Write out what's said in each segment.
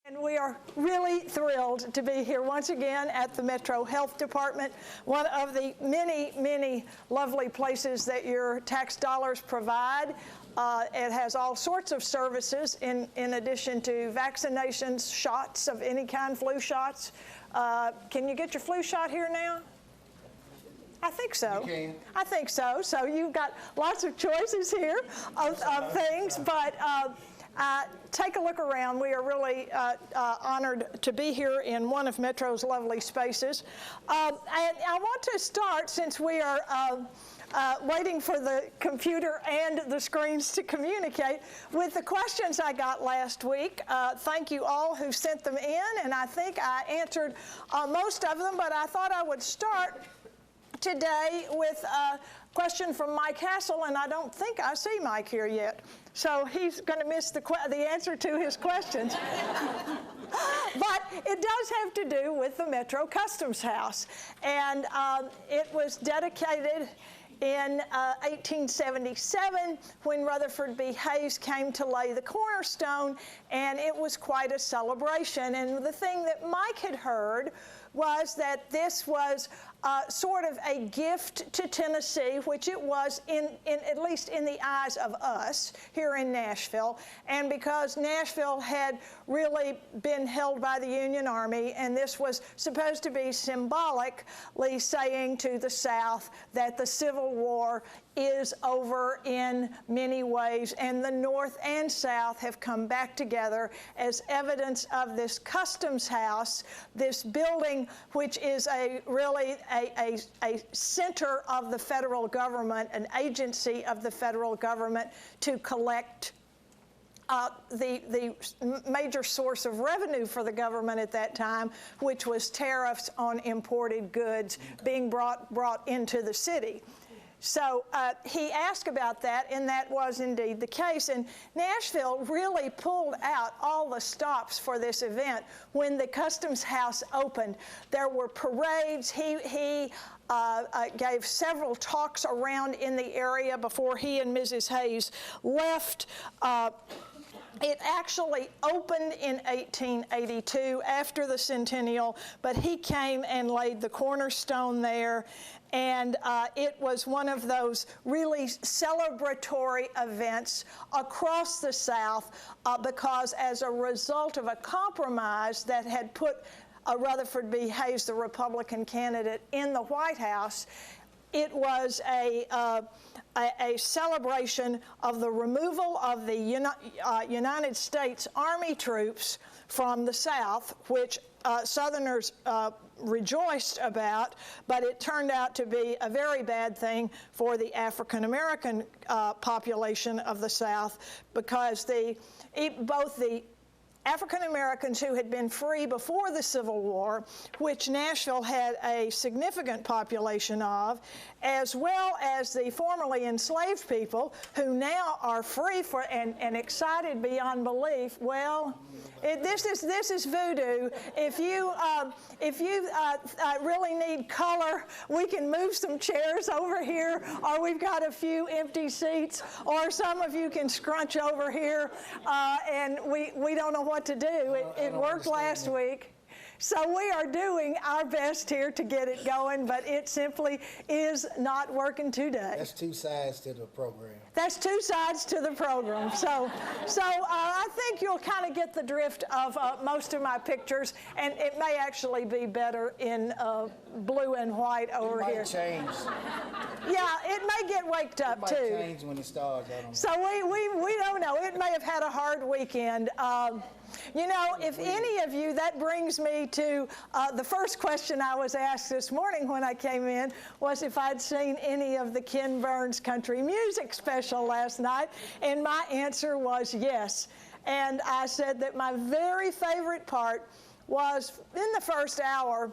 And we are really thrilled to be here once again at the Metro Health Department, one of the many, many lovely places that your tax dollars provide. It has all sorts of services in addition to vaccinations, shots of any kind, flu shots. Can you get your flu shot here now? I think so. You can. I think so. So you've got lots of choices here of things, but take a look around. We are really honored to be here in one of Metro's lovely spaces. And I want to start, since we are waiting for the computer and the screens to communicate, with the questions I got last week. Thank you all who sent them in, and I think I answered most of them, but I thought I would start today with a question from Mike Hassel, and I don't think I see Mike here yet. So he's going to miss the answer to his questions. But it does have to do with the Metro Customs House. And it was dedicated in 1877 when Rutherford B. Hayes came to lay the cornerstone, and it was quite a celebration. And the thing that Mike had heard was that this was sort of a gift to Tennessee, which it was at least in the eyes of us here in Nashville, and because Nashville had really been held by the Union Army, and this was supposed to be symbolically saying to the South that the Civil War is over in many ways, and the North and South have come back together as evidence of this customs house, this building, which is really a center of the federal government, an agency of the federal government to collect the major source of revenue for the government at that time, which was tariffs on imported goods being brought into the city. So he asked about that, and that was indeed the case. And Nashville really pulled out all the stops for this event when the Customs House opened. There were parades. He gave several talks around in the area before he and Mrs. Hayes left. It actually opened in 1882 after the Centennial, but he came and laid the cornerstone there. And it was one of those really celebratory events across the South because as a result of a compromise that had put Rutherford B. Hayes, the Republican candidate, in the White House, it was a celebration of the removal of the United States Army troops from the South, which Southerners rejoiced about, but it turned out to be a very bad thing for the African American population of the South, because both the African Americans who had been free before the Civil War, which Nashville had a significant population of, as well as the formerly enslaved people who now are free and excited beyond belief. Well, this is voodoo. If you really need color, we can move some chairs over here, or we've got a few empty seats, or some of you can scrunch over here, and we don't know what to do. It worked last week. So we are doing our best here to get it going, but it simply is not working today. That's two sides to the program. That's two sides to the program. So I think you'll kind of get the drift of most of my pictures, and it may actually be better in blue and white over here. It might change. Yeah, it may get waked up too. It might change when it starts. I don't know. So we don't know. It may have had a hard weekend. You know, if any of you, that brings me to the first question I was asked this morning when I came in, was if I'd seen any of the Ken Burns country music special last night, and my answer was yes. And I said that my very favorite part was in the first hour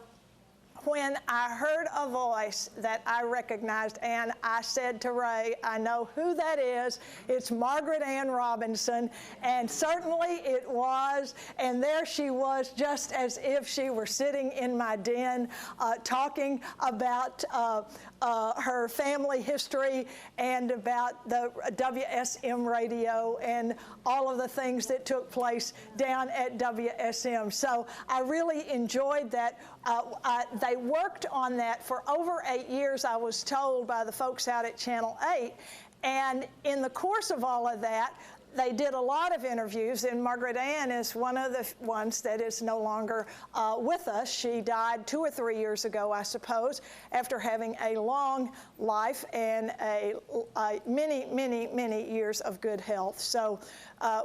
when I heard a voice that I recognized, and I said to Ray, I know who that is. It's Margaret Ann Robinson, and certainly it was. And there she was, just as if she were sitting in my den, talking about her family history and about the WSM radio and all of the things that took place down at WSM. So I really enjoyed that. They worked on that for over 8 years, I was told by the folks out at Channel 8. And in the course of all of that, they did a lot of interviews, and Margaret Ann is one of the ones that is no longer with us. She died 2 or 3 years ago, I suppose, after having a long life and many years of good health. So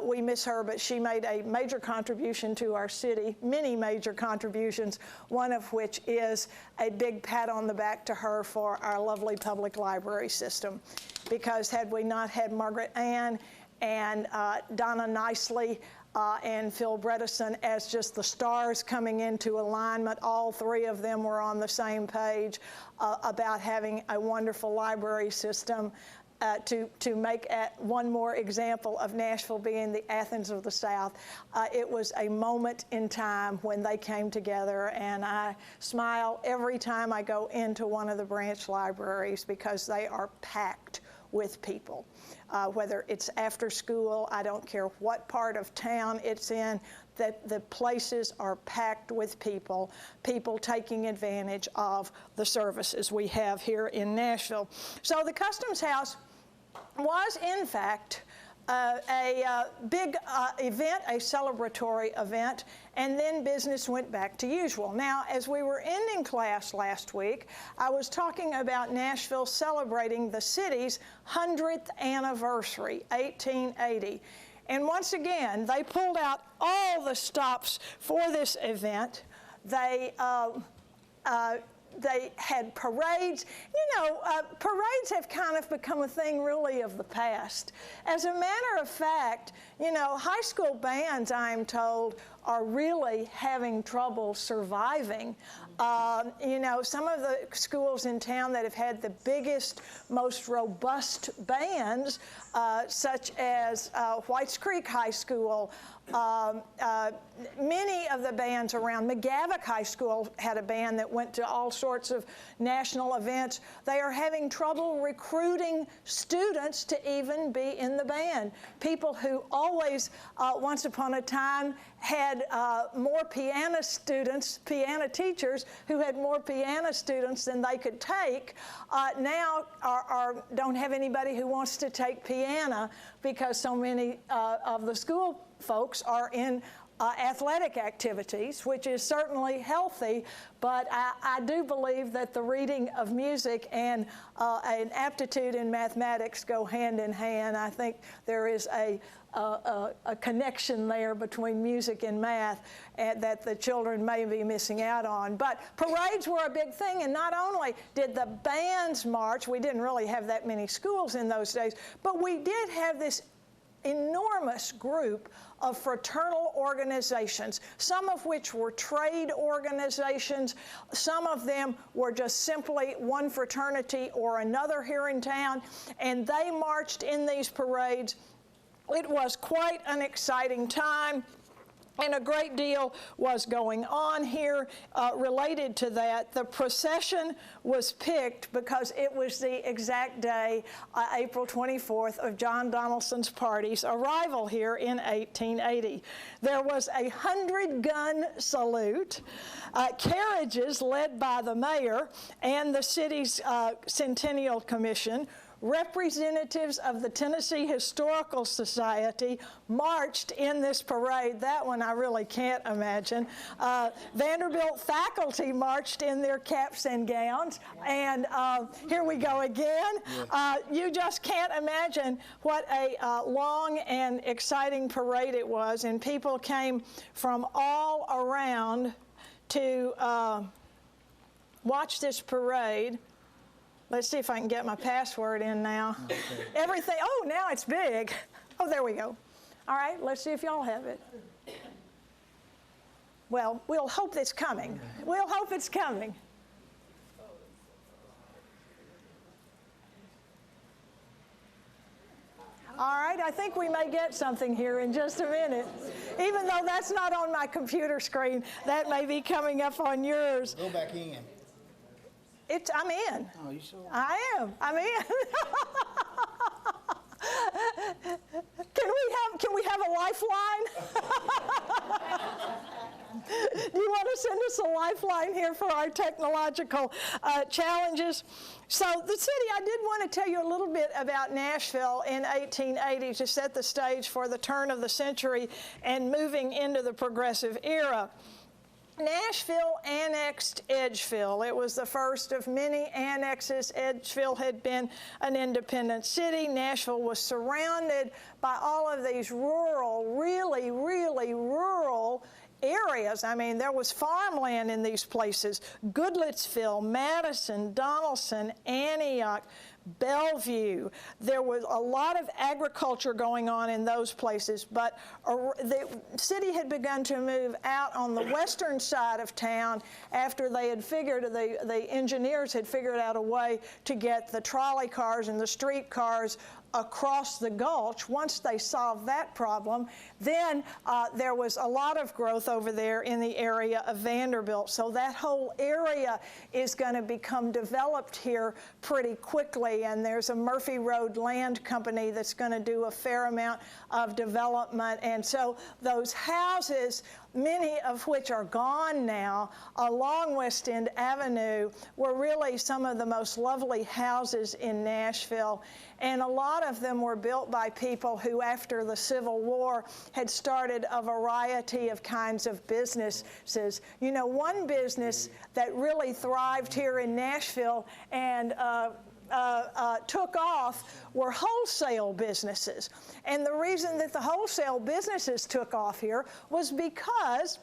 we miss her, but she made a major contribution to our city, many major contributions, one of which is a big pat on the back to her for our lovely public library system. Because had we not had Margaret Ann and Donna Nicely and Phil Bredesen as just the stars coming into alignment, all three of them were on the same page about having a wonderful library system. To make one more example of Nashville being the Athens of the South, it was a moment in time when they came together, and I smile every time I go into one of the branch libraries because they are packed with people. Whether it's after school, I don't care what part of town it's in, that the places are packed with people taking advantage of the services we have here in Nashville. So the Customs House was, in fact, a big event, a celebratory event, and then business went back to usual. Now, as we were ending class last week, I was talking about Nashville celebrating the city's 100th anniversary, 1880. And once again, they pulled out all the stops for this event. They had parades. You know, parades have kind of become a thing really of the past. As a matter of fact, you know, high school bands, I'm told, are really having trouble surviving. You know, some of the schools in town that have had the biggest, most robust bands, such as Whites Creek High School, many of the bands around McGavock High School had a band that went to all sorts of national events. They are having trouble recruiting students to even be in the band. People who always, once upon a time, had more piano students, piano teachers who had more piano students than they could take, now don't have anybody who wants to take piano because so many of the school folks are in athletic activities, which is certainly healthy, but I do believe that the reading of music and an aptitude in mathematics go hand in hand. I think there is a connection there between music and math that the children may be missing out on. But parades were a big thing, and not only did the bands march, we didn't really have that many schools in those days, but we did have this enormous group of fraternal organizations, some of which were trade organizations, some of them were just simply one fraternity or another here in town, and they marched in these parades. It was quite an exciting time. And a great deal was going on here related to that. The procession was picked because it was the exact day, April 24th, of John Donaldson's party's arrival here in 1880. There was a 100-gun salute, carriages led by the mayor and the city's Centennial Commission. Representatives of the Tennessee Historical Society marched in this parade. That one I really can't imagine. Vanderbilt faculty marched in their caps and gowns. And here we go again. You just can't imagine what a long and exciting parade it was. And people came from all around to watch this parade. Let's see if I can get my password in now. Okay. Everything, oh, now it's big. Oh, there we go. All right, let's see if y'all have it. Well, we'll hope it's coming. We'll hope it's coming. All right, I think we may get something here in just a minute. Even though that's not on my computer screen, that may be coming up on yours. Go back in. I'm in. Oh, you sure? I am. I'm in. Can we have a lifeline? Do you want to send us a lifeline here for our technological challenges? So the city, I did want to tell you a little bit about Nashville in 1880 to set the stage for the turn of the century and moving into the progressive era. Nashville annexed Edgeville. It was the first of many annexes. Edgeville had been an independent city. Nashville was surrounded by all of these rural, really, really rural areas. I mean, there was farmland in these places. Goodlettsville, Madison, Donaldson, Antioch, Bellevue. There was a lot of agriculture going on in those places, but the city had begun to move out on the western side of town after they had the engineers had figured out a way to get the trolley cars and the street cars across the gulch. Once they solved that problem, then there was a lot of growth over there in the area of Vanderbilt. So that whole area is going to become developed here pretty quickly, and there's a Murphy Road Land Company that's going to do a fair amount of development. And so those houses, many of which are gone now, along West End Avenue, were really some of the most lovely houses in Nashville. And a lot of them were built by people who, after the Civil War, had started a variety of kinds of businesses. You know, one business that really thrived here in Nashville and took off were wholesale businesses. And the reason that the wholesale businesses took off here was because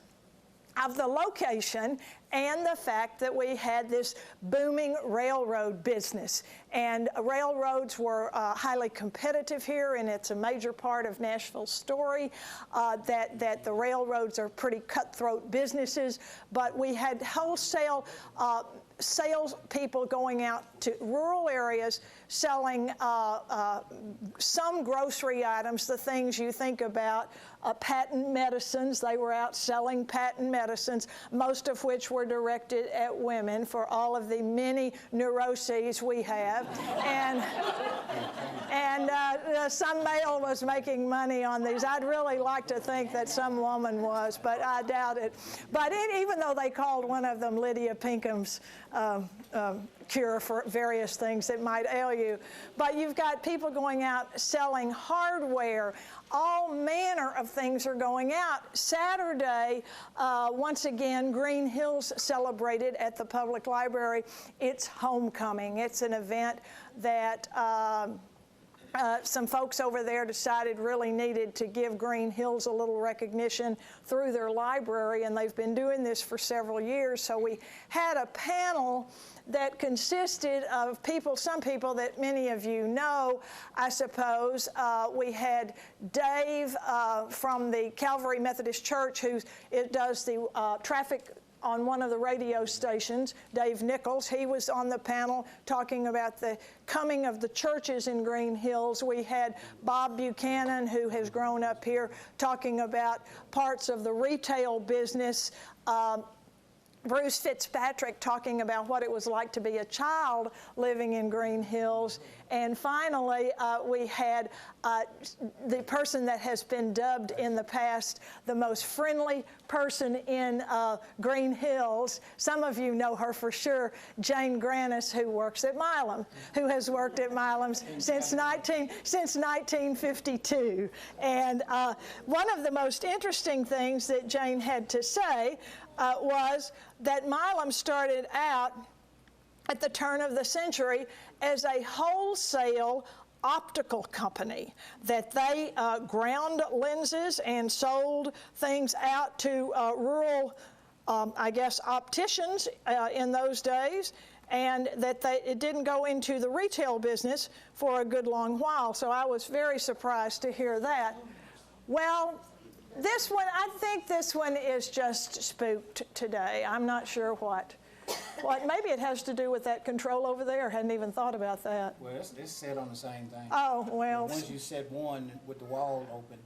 of the location and the fact that we had this booming railroad business. And railroads were highly competitive here, and it's a major part of Nashville's story, that the railroads are pretty cutthroat businesses. But we had wholesale salespeople going out to rural areas selling some grocery items, the things you think about, patent medicines. They were out selling patent medicines, most of which were directed at women for all of the many neuroses we have. And some male was making money on these. I'd really like to think that some woman was, but I doubt it. But even though they called one of them Lydia Pinkham's cure for various things that might ail you. But you've got people going out selling hardware. All manner of things are going out. Saturday, once again, Green Hills celebrated at the public library its homecoming. It's an event that some folks over there decided really needed to give Green Hills a little recognition through their library, and they've been doing this for several years. So we had a panel that consisted of people, some people that many of you know, I suppose. We had Dave from the Calvary Methodist Church, who does the traffic on one of the radio stations, Dave Nichols. He was on the panel talking about the coming of the churches in Green Hills. We had Bob Buchanan, who has grown up here, talking about parts of the retail business. Bruce Fitzpatrick talking about what it was like to be a child living in Green Hills. And finally, we had the person that has been dubbed in the past the most friendly person in Green Hills. Some of you know her for sure, Jane Grannis, who works at Milam, who has worked at Milam since 1952. And one of the most interesting things that Jane had to say was that Milam started out at the turn of the century as a wholesale optical company, that they ground lenses and sold things out to rural, I guess, opticians in those days, and that it didn't go into the retail business for a good long while. So I was very surprised to hear that. Well, this one, I think this one is just spooked today. I'm not sure what. What, maybe it has to do with that control over there. Hadn't even thought about that. Well, it's set on the same thing. Oh, well. Once you set one with the wall open,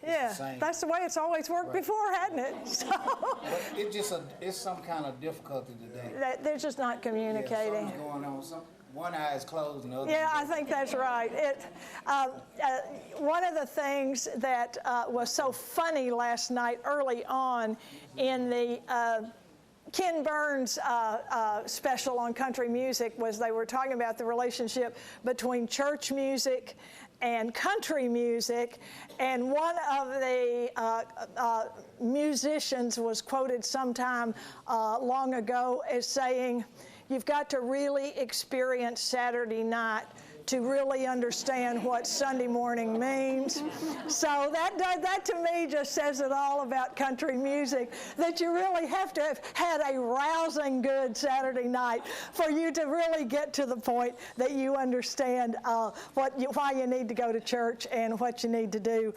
it's Yeah, the same. that's the way it's always worked Right. before, hadn't it? So, But it's some kind of difficulty today. they're just not Yeah, communicating. something's going on. One eye is closed and the other. Yeah, I think that's right. One of the things that was so funny last night early on in the Ken Burns special on country music was they were talking about the relationship between church music and country music, and one of the musicians was quoted sometime long ago as saying, "You've got to really experience Saturday night to really understand what Sunday morning means." So that to me just says it all about country music, that you really have to have had a rousing good Saturday night for you to really get to the point that you understand why you need to go to church and what you need to do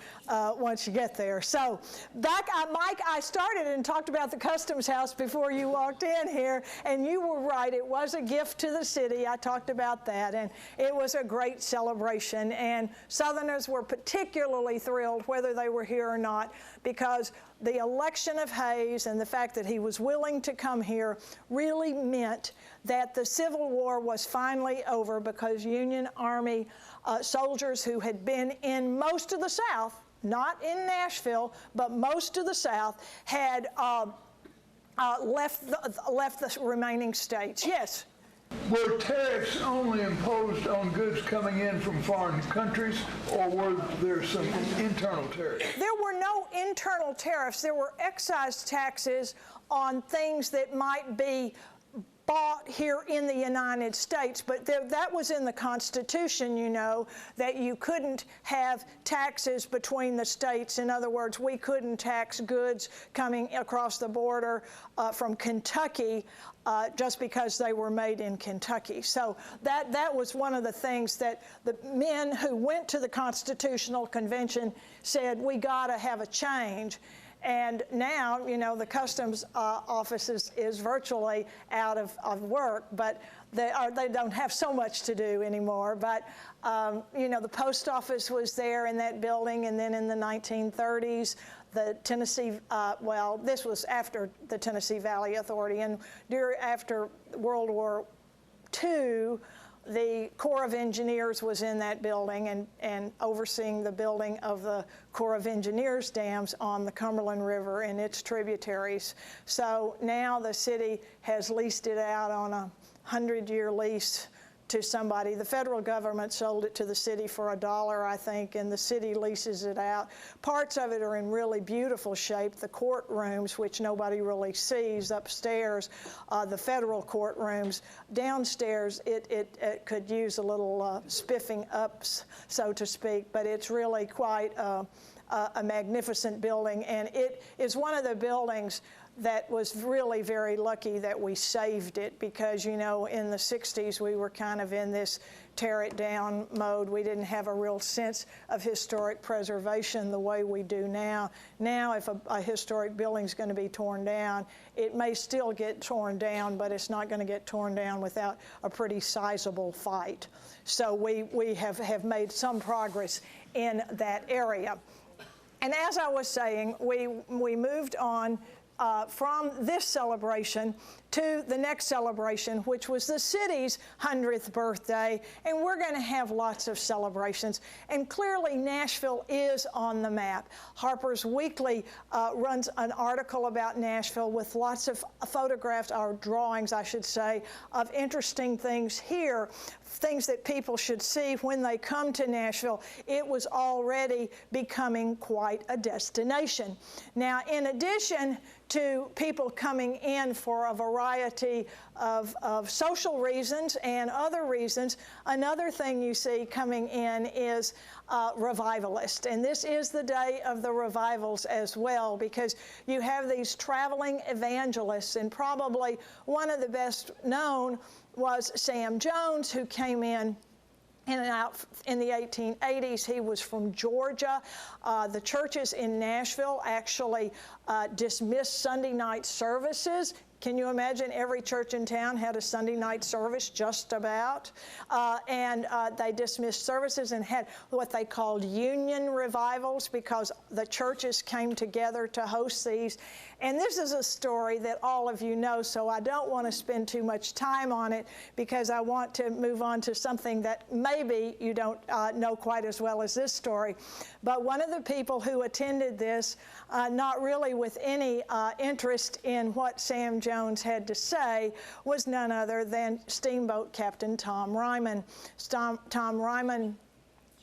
once you get there. So back, Mike, I started and talked about the Customs House before you walked in here, and you were right. It was a gift to the city. I talked about that, and it was a great celebration, and Southerners were particularly thrilled whether they were here or not, because the election of Hayes and the fact that he was willing to come here really meant that the Civil War was finally over, because Union Army soldiers who had been in most of the South, not in Nashville, but most of the South, had left the remaining states. Yes? Were tariffs only imposed on goods coming in from foreign countries, or were there some internal tariffs? There were no internal tariffs. There were excise taxes on things that might be bought here in the United States, but that was in the Constitution, you know, that you couldn't have taxes between the states. In other words, we couldn't tax goods coming across the border from Kentucky just because they were made in Kentucky. So that was one of the things that the men who went to the Constitutional Convention said, we got to have a change. And now, you know, the Customs Office is virtually out of work, but they don't have so much to do anymore. But, you know, the post office was there in that building, and then in the 1930s, the Tennessee, well, this was after the Tennessee Valley Authority, and after World War II, the Corps of Engineers was in that building and overseeing the building of the Corps of Engineers dams on the Cumberland River and its tributaries. So now the city has leased it out on a 100-year lease to somebody. The federal government sold it to the city for $1, I think, and the city leases it out. Parts of it are in really beautiful shape. The courtrooms, which nobody really sees upstairs, the federal courtrooms. Downstairs, it could use a little spiffing up, so to speak, but it's really quite a magnificent building, and it is one of the buildings that was really very lucky that we saved it, because, you know, in the 60s we were kind of in this tear it down mode. We didn't have a real sense of historic preservation the way we do now. Now, if a historic building's going to be torn down, it may still get torn down, but it's not going to get torn down without a pretty sizable fight. So we have made some progress in that area. And as I was saying, we moved on from this celebration to the next celebration, which was the city's 100th birthday, and we're going to have lots of celebrations. And clearly, Nashville is on the map. Harper's Weekly runs an article about Nashville with lots of photographs, or drawings, I should say, of interesting things here, things that people should see when they come to Nashville. It was already becoming quite a destination. Now, in addition to people coming in for a variety of social reasons and other reasons, another thing you see coming in is revivalists. And this is the day of the revivals as well, because you have these traveling evangelists, and probably one of the best known was Sam Jones, who came in and out in the 1880s. He was from Georgia. The churches in Nashville actually dismissed Sunday night services. Can you imagine every church in town had a Sunday night service just about? And they dismissed services and had what they called union revivals because the churches came together to host these. And this is a story that all of you know, so I don't want to spend too much time on it because I want to move on to something that maybe you don't know quite as well as this story. But one of the people who attended this, not really with any interest in what Sam Jones had to say, was none other than Steamboat Captain Tom Ryman. Tom Ryman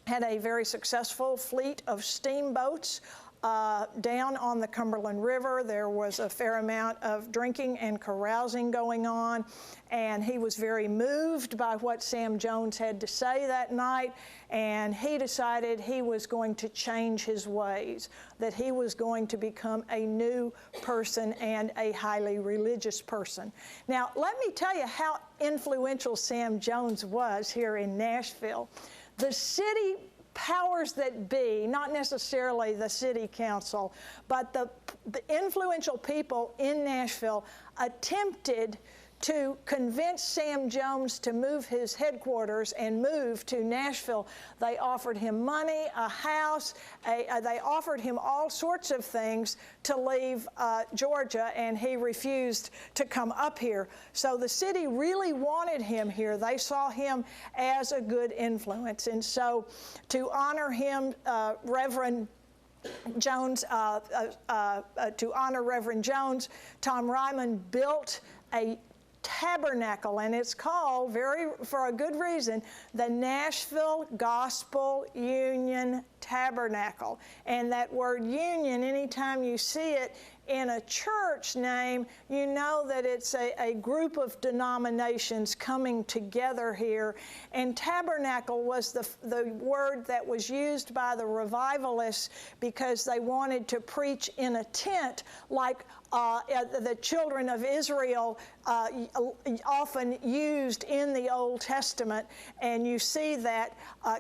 had a very successful fleet of steamboats down on the Cumberland River. There was a fair amount of drinking and carousing going on, and he was very moved by what Sam Jones had to say that night, and he decided he was going to change his ways, that he was going to become a new person and a highly religious person. Now, let me tell you how influential Sam Jones was here in Nashville. The city powers that be, not necessarily the city council, but the influential people in Nashville attempted to convince Sam Jones to move his headquarters and move to Nashville. They offered him money, a house, they offered him all sorts of things to leave Georgia, and he refused to come up here. So the city really wanted him here. They saw him as a good influence. And so to honor him, Reverend Jones, to honor Reverend Jones, Tom Ryman built a tabernacle, and it's called, for a good reason, the Nashville Gospel Union Tabernacle. And that word union, anytime you see it in a church name, you know that it's a group of denominations coming together here. And tabernacle was the word that was used by the revivalists because they wanted to preach in a tent like the children of Israel often used in the Old Testament, and you see that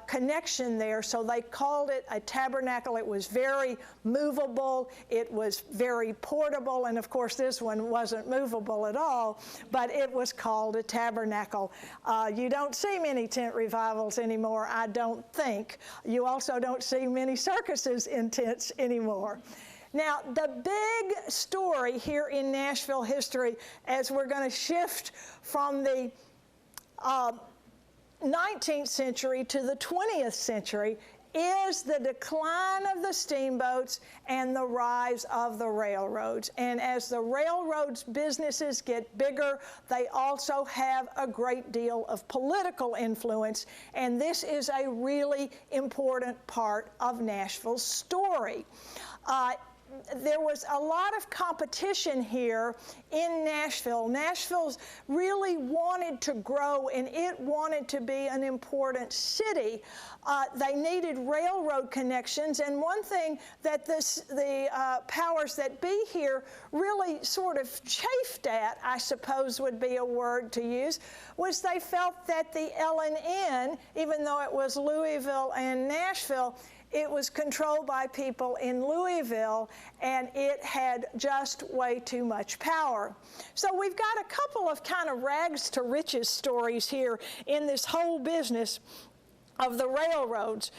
connection there. So they called it a tabernacle. It was very movable. It was very portable, and of course this one wasn't movable at all, but it was called a tabernacle. You don't see many tent revivals anymore, I don't think. You also don't see many circuses in tents anymore. Now, the big story here in Nashville history, as we're going to shift from the 19th century to the 20th century, is the decline of the steamboats and the rise of the railroads. And as the railroads businesses get bigger, they also have a great deal of political influence, and this is a really important part of Nashville's story. There was a lot of competition here in Nashville. Nashville really wanted to grow, and it wanted to be an important city. They needed railroad connections, and one thing that the powers that be here really sort of chafed at, I suppose would be a word to use, was they felt that the L&N, even though it was Louisville and Nashville, it was controlled by people in Louisville, and it had just way too much power. So we've got a couple of kind of rags to riches stories here in this whole business of the railroads.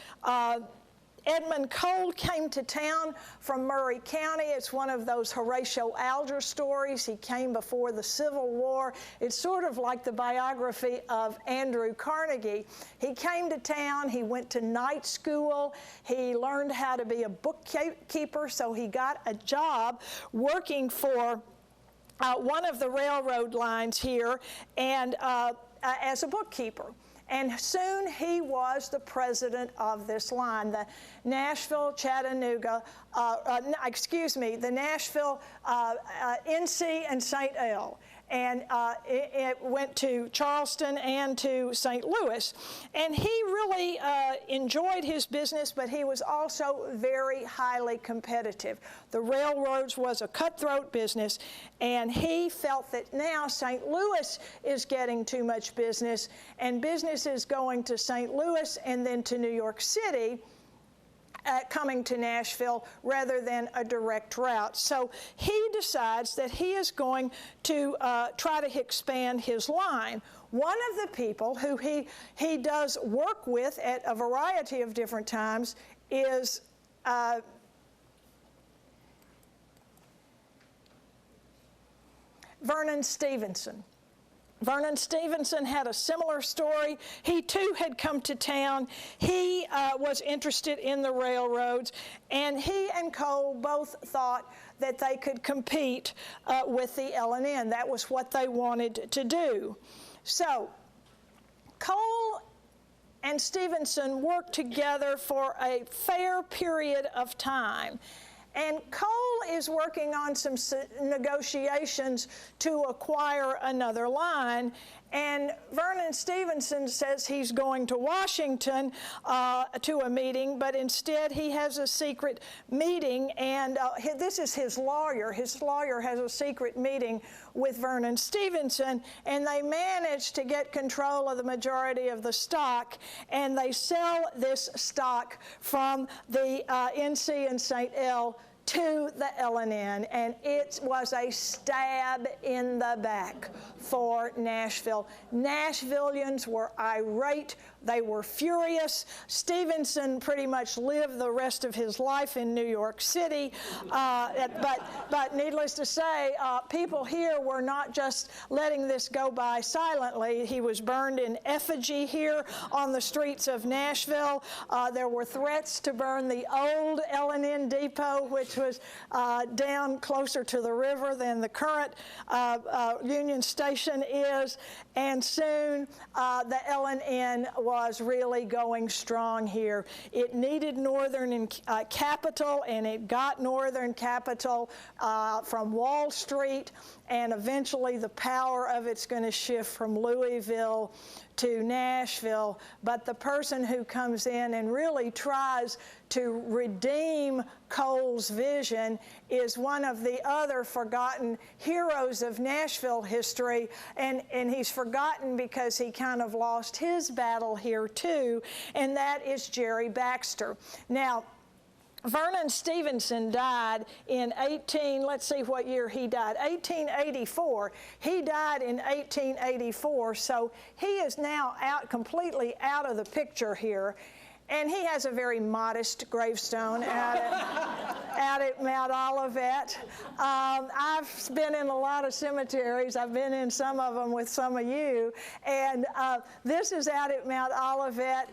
Edmund Cole came to town from Murray County. It's one of those Horatio Alger stories. He came before the Civil War. It's sort of like the biography of Andrew Carnegie. He came to town. He went to night school. He learned how to be a bookkeeper, so he got a job working for one of the railroad lines here and as a bookkeeper. And soon he was the president of this line, the Nashville, Chattanooga, the Nashville, NC, and St. L. And it went to Charleston and to St. Louis. And he really enjoyed his business, but he was also very highly competitive. The railroads was a cutthroat business, and he felt that now St. Louis is getting too much business, and business is going to St. Louis and then to New York City. coming to Nashville rather than a direct route. So he decides that he is going to try to expand his line. One of the people who he does work with at a variety of different times is Vernon Stevenson. Vernon Stevenson had a similar story. He too had come to town. He was interested in the railroads, and he and Cole both thought that they could compete with the L&N. That was what they wanted to do. So Cole and Stevenson worked together for a fair period of time. And Cole is working on some negotiations to acquire another line. And Vernon Stevenson says he's going to Washington to a meeting, but instead he has a secret meeting, and this is his lawyer. His lawyer has a secret meeting with Vernon Stevenson, and they manage to get control of the majority of the stock, and they sell this stock from the NC and St. L to the L&N, and it was a stab in the back for Nashville. Nashvillians were irate. They were furious. Stevenson pretty much lived the rest of his life in New York City, but needless to say, people here were not just letting this go by silently. He was burned in effigy here on the streets of Nashville. There were threats to burn the old L&N depot, which was down closer to the river than the current Union Station is, and soon the L&N was really going strong here. It needed northern capital, and it got northern capital from Wall Street, and eventually the power of it's going to shift from Louisville to Nashville. But the person who comes in and really tries to redeem Cole's vision is one of the other forgotten heroes of Nashville history, and he's forgotten because he kind of lost his battle here too, and that is Jerry Baxter. Now, Vernon Stevenson died in let's see what year he died, 1884. He died in 1884, so he is now completely out of the picture here. And he has a very modest gravestone out at Mount Olivet. I've been in a lot of cemeteries. I've been in some of them with some of you. And this is out at Mount Olivet.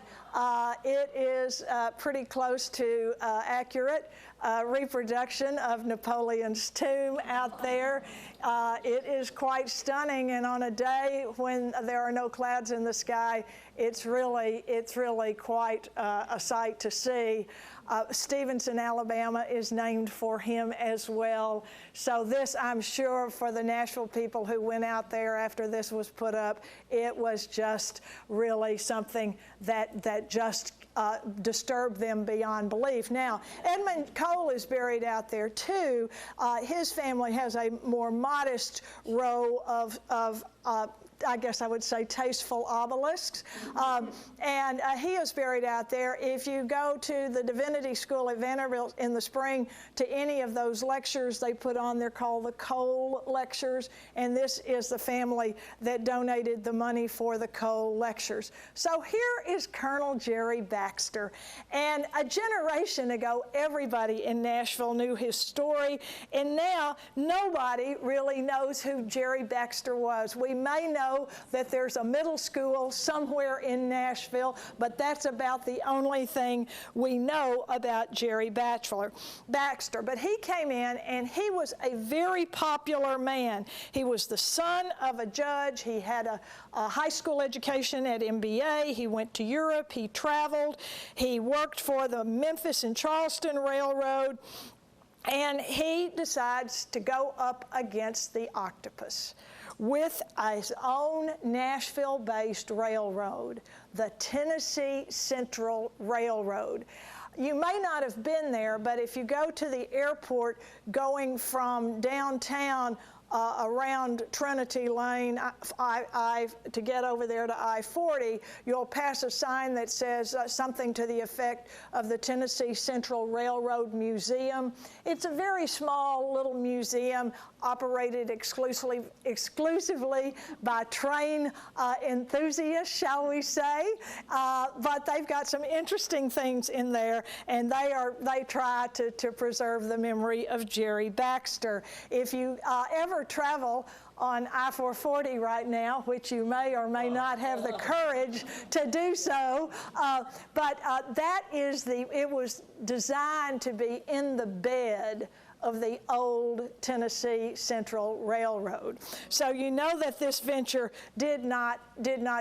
It is pretty close to accurate reproduction of Napoleon's tomb out there. It is quite stunning, and on a day when there are no clouds in the sky, it's really quite a sight to see. Stevenson, Alabama is named for him as well. So this, I'm sure, for the Nashville people who went out there after this was put up, it was just really something that just disturbed them beyond belief. Now, Edmund Cole is buried out there too. His family has a more modest row of I guess I would say tasteful obelisks, and he is buried out there. If you go to the Divinity School at Vanderbilt in the spring to any of those lectures they put on, they're called the Cole Lectures, and this is the family that donated the money for the Cole Lectures. So here is Colonel Jerry Baxter, and a generation ago everybody in Nashville knew his story, and now nobody really knows who Jerry Baxter was. We may know that there's a middle school somewhere in Nashville, but that's about the only thing we know about Jerry Baxter. But he came in, and he was a very popular man. He was the son of a judge. He had a high school education at MBA. He went to Europe. He traveled. He worked for the Memphis and Charleston Railroad, and he decides to go up against the octopus with his own Nashville-based railroad, the Tennessee Central Railroad. You may not have been there, but if you go to the airport going from downtown around Trinity Lane to get over there to I-40, you'll pass a sign that says something to the effect of the Tennessee Central Railroad Museum. It's a very small little museum operated exclusively by train enthusiasts, shall we say. But they've got some interesting things in there, and they try to preserve the memory of Jerry Baxter. If you ever travel on I-440 right now, which you may or may not have the courage to do so, but it was designed to be in the bed of the old Tennessee Central Railroad. So you know that this venture did not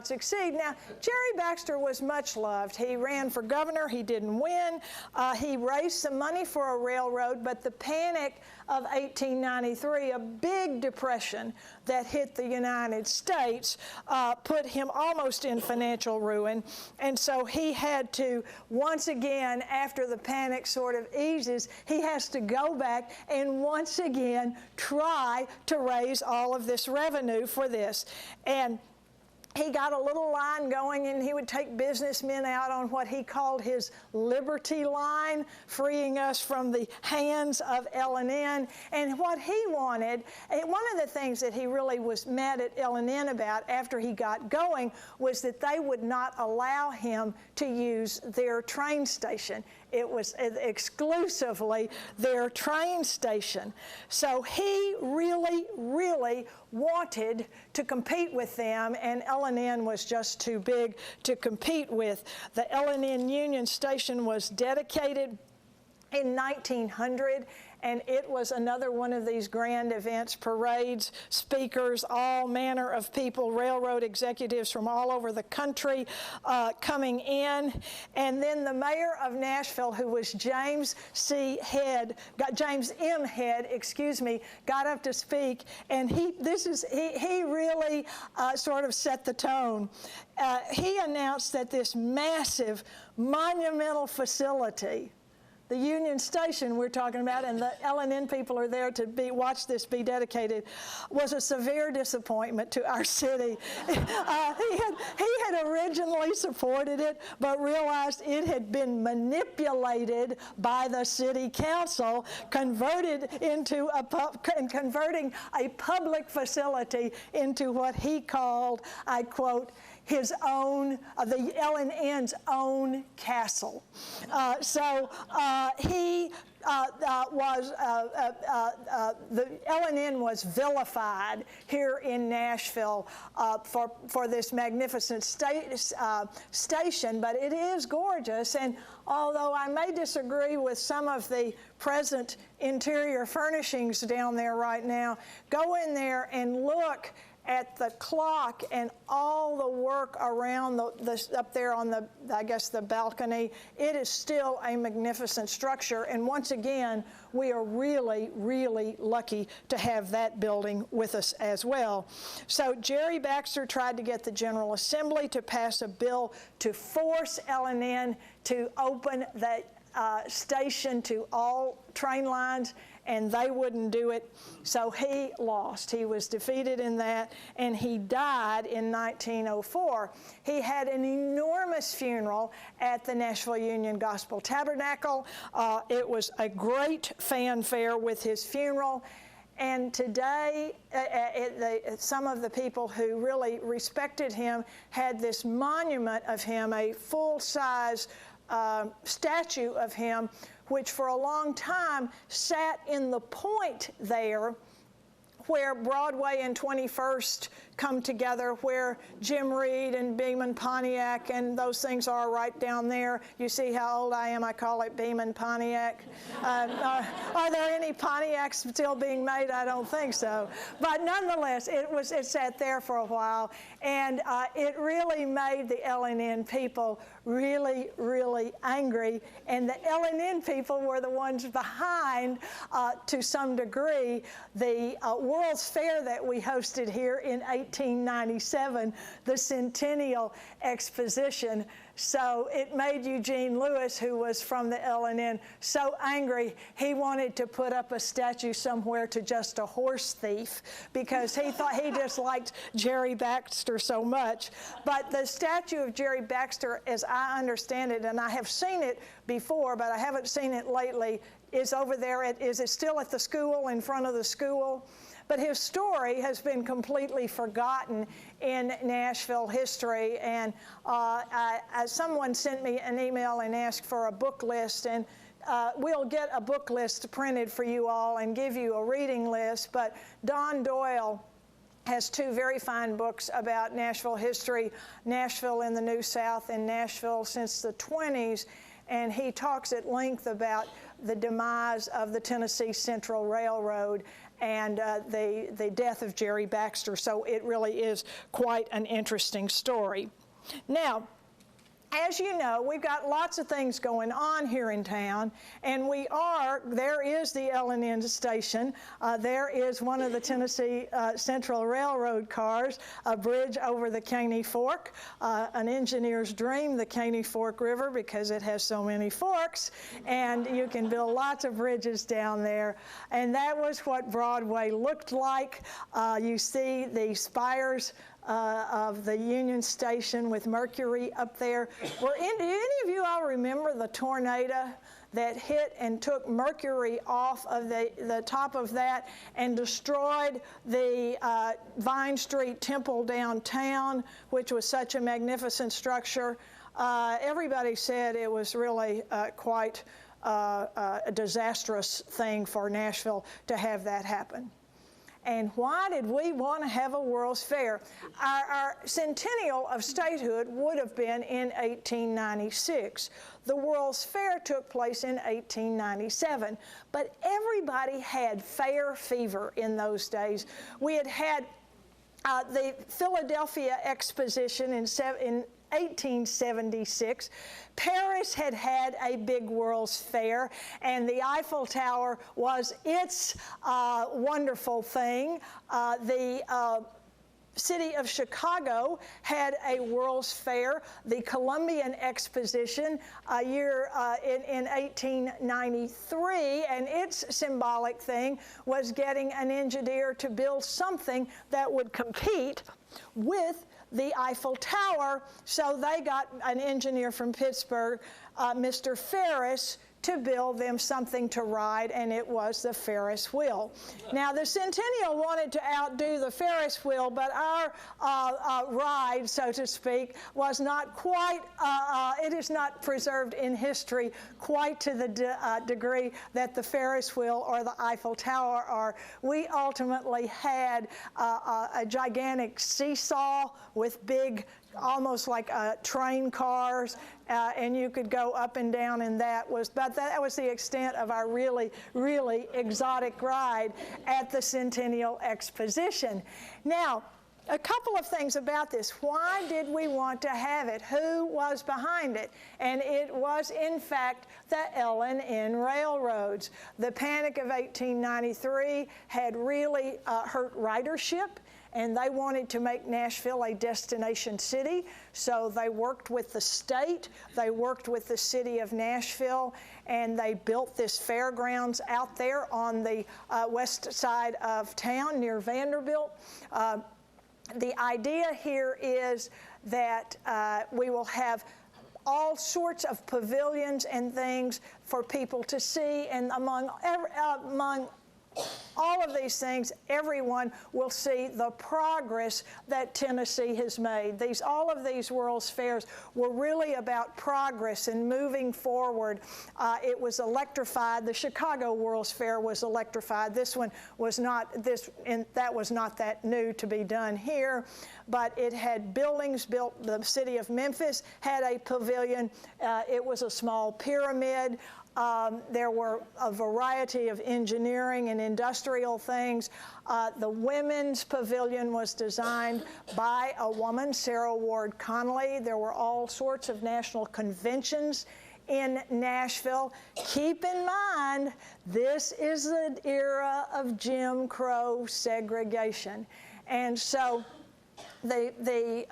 succeed. Now, Jerry Baxter was much loved. He ran for governor. He didn't win. He raised some money for a railroad, but the panic of 1893, a big depression that hit the United States, put him almost in financial ruin. And so he had to, once again, after the panic sort of eases, he has to go back and once again try to raise all of this revenue for this. And he got a little line going, and he would take businessmen out on what he called his Liberty Line, freeing us from the hands of L&N. And what he wanted, one of the things that he really was mad at L&N about after he got going was that they would not allow him to use their train station. It was exclusively their train station. So he really, really wanted to compete with them, and L&N was just too big to compete with. The L&N Union Station was dedicated in 1900, and it was another one of these grand events, parades, speakers, all manner of people, railroad executives from all over the country coming in. And then the mayor of Nashville, who was James M. Head, got up to speak, and he really sort of set the tone. He announced that this massive, monumental facility, the Union Station we're talking about, and the L&N people are there to watch this be dedicated, was a severe disappointment to our city. He had originally supported it, but realized it had been manipulated by the city council, converting a public facility into what he called, I quote, his own, the L&N's own castle. The L&N was vilified here in Nashville for this magnificent station, but it is gorgeous. And although I may disagree with some of the present interior furnishings down there right now, go in there and look at the clock and all the work around up there on the balcony. It is still a magnificent structure, and once again, we are really, really lucky to have that building with us as well. So Jerry Baxter tried to get the General Assembly to pass a bill to force L&N to open that station to all train lines, and they wouldn't do it, so he lost. He was defeated in that, and he died in 1904. He had an enormous funeral at the Nashville Union Gospel Tabernacle. It was a great fanfare with his funeral, and today, some of the people who really respected him had this monument of him, a full-size statue of him, which for a long time sat in the point there where Broadway and 21st come together, where Jim Reed and Beaman Pontiac and those things are right down there. You see how old I am? I call it Beaman Pontiac. Are there any Pontiacs still being made? I don't think so. But nonetheless, it sat there for a while, and it really made the L&N people really, really angry, and the L&N people were the ones behind, to some degree, the World's Fair that we hosted here in 1897, the Centennial Exposition. So it made Eugene Lewis, who was from the L&N, so angry he wanted to put up a statue somewhere to just a horse thief because he thought he disliked Jerry Baxter so much. But the statue of Jerry Baxter, as I understand it, and I have seen it before, but I haven't seen it lately, is over there. Is it still at the school, in front of the school? But his story has been completely forgotten in Nashville history. And someone sent me an email and asked for a book list. And we'll get a book list printed for you all and give you a reading list. But Don Doyle has two very fine books about Nashville history, Nashville in the New South and Nashville since the 20s. And he talks at length about the demise of the Tennessee Central Railroad and the death of Jerry Baxter. So it really is quite an interesting story. Now, as you know, we've got lots of things going on here in town, and there is the L&N station, there is one of the Tennessee Central Railroad cars, a bridge over the Caney Fork, an engineer's dream, the Caney Fork River, because it has so many forks, and you can build lots of bridges down there. And that was what Broadway looked like. You see the spires of the Union Station with Mercury up there. Do any of you all remember the tornado that hit and took Mercury off of the top of that and destroyed the Vine Street Temple downtown, which was such a magnificent structure? Everybody said it was really quite a disastrous thing for Nashville to have that happen. And why did we want to have a World's Fair? Our centennial of statehood would have been in 1896. The World's Fair took place in 1897. But everybody had fair fever in those days. We had the Philadelphia Exposition in 1876. Paris had had a big World's Fair, and the Eiffel Tower was its wonderful thing. The city of Chicago had a World's Fair, the Columbian Exposition, in 1893, and its symbolic thing was getting an engineer to build something that would compete with the Eiffel Tower, so they got an engineer from Pittsburgh, Mr. Ferris, to build them something to ride, and it was the Ferris wheel. Now, the Centennial wanted to outdo the Ferris wheel, but our ride, so to speak, was not quite, it is not preserved in history quite to the degree that the Ferris wheel or the Eiffel Tower are. We ultimately had a gigantic seesaw with big, almost like train cars, and you could go up and down, and that was the extent of our really, really exotic ride at the Centennial Exposition. Now, a couple of things about this. Why did we want to have it? Who was behind it? And it was, in fact, the L&N railroads. The Panic of 1893 had really hurt ridership, and they wanted to make Nashville a destination city, so they worked with the state, they worked with the city of Nashville, and they built this fairgrounds out there on the west side of town near Vanderbilt. The idea here is that we will have all sorts of pavilions and things for people to see, and among all of these things, everyone will see the progress that Tennessee has made. All of these World's Fairs were really about progress and moving forward. It was electrified. The Chicago World's Fair was electrified. This one was not. That was not that new to be done here, but it had buildings built. The city of Memphis had a pavilion. It was a small pyramid. There were a variety of engineering and industrial things. The women's pavilion was designed by a woman, Sarah Ward Connolly. There were all sorts of national conventions in Nashville. Keep in mind, this is the era of Jim Crow segregation. And so the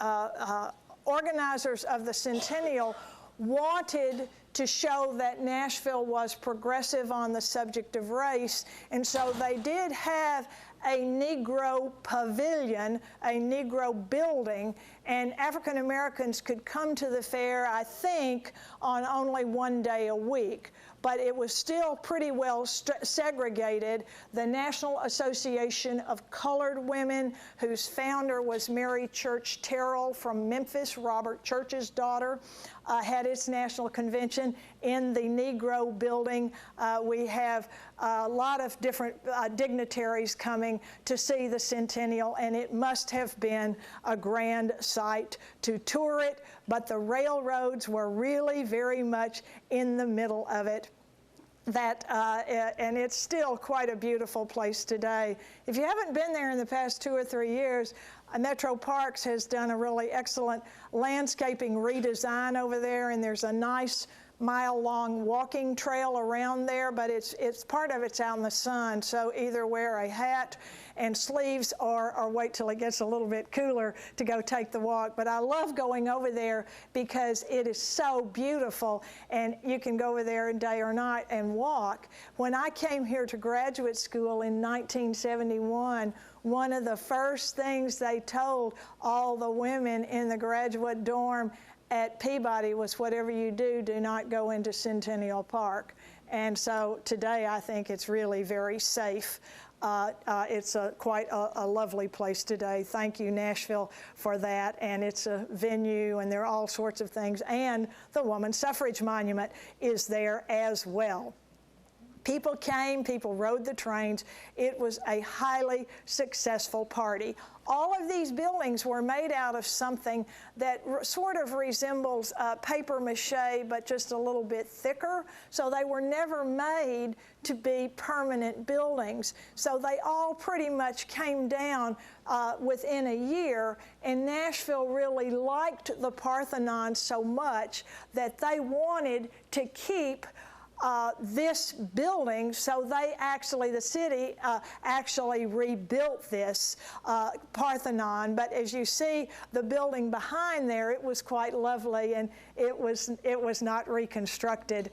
organizers of the Centennial wanted to show that Nashville was progressive on the subject of race, and so they did have a Negro pavilion, a Negro building, and African Americans could come to the fair, I think, on only one day a week. But it was still pretty well segregated. The National Association of Colored Women, whose founder was Mary Church Terrell from Memphis, Robert Church's daughter, had its national convention in the Negro building. We have a lot of different dignitaries coming to see the Centennial, and it must have been a grand sight to tour it, but the railroads were really very much in the middle of it. And it's still quite a beautiful place today. If you haven't been there in the past 2 or 3 years, Metro Parks has done a really excellent landscaping redesign over there, and there's a nice mile-long walking trail around there, but it's part of it's out in the sun, so either wear a hat and sleeves or wait till it gets a little bit cooler to go take the walk. But I love going over there because it is so beautiful, and you can go over there day or night and walk. When I came here to graduate school in 1971, one of the first things they told all the women in the graduate dorm at Peabody was, whatever you do, do not go into Centennial Park. And so today I think it's really very safe. It's quite a lovely place today. Thank you, Nashville, for that. And it's a venue, and there are all sorts of things. And the Woman Suffrage Monument is there as well. People came, people rode the trains. It was a highly successful party. All of these buildings were made out of something that sort of resembles paper mache, but just a little bit thicker. So they were never made to be permanent buildings. So they all pretty much came down within a year, and Nashville really liked the Parthenon so much that they wanted to keep this building, so they actually, the city actually rebuilt this Parthenon. But as you see, the building behind there, it was quite lovely, and it was not reconstructed.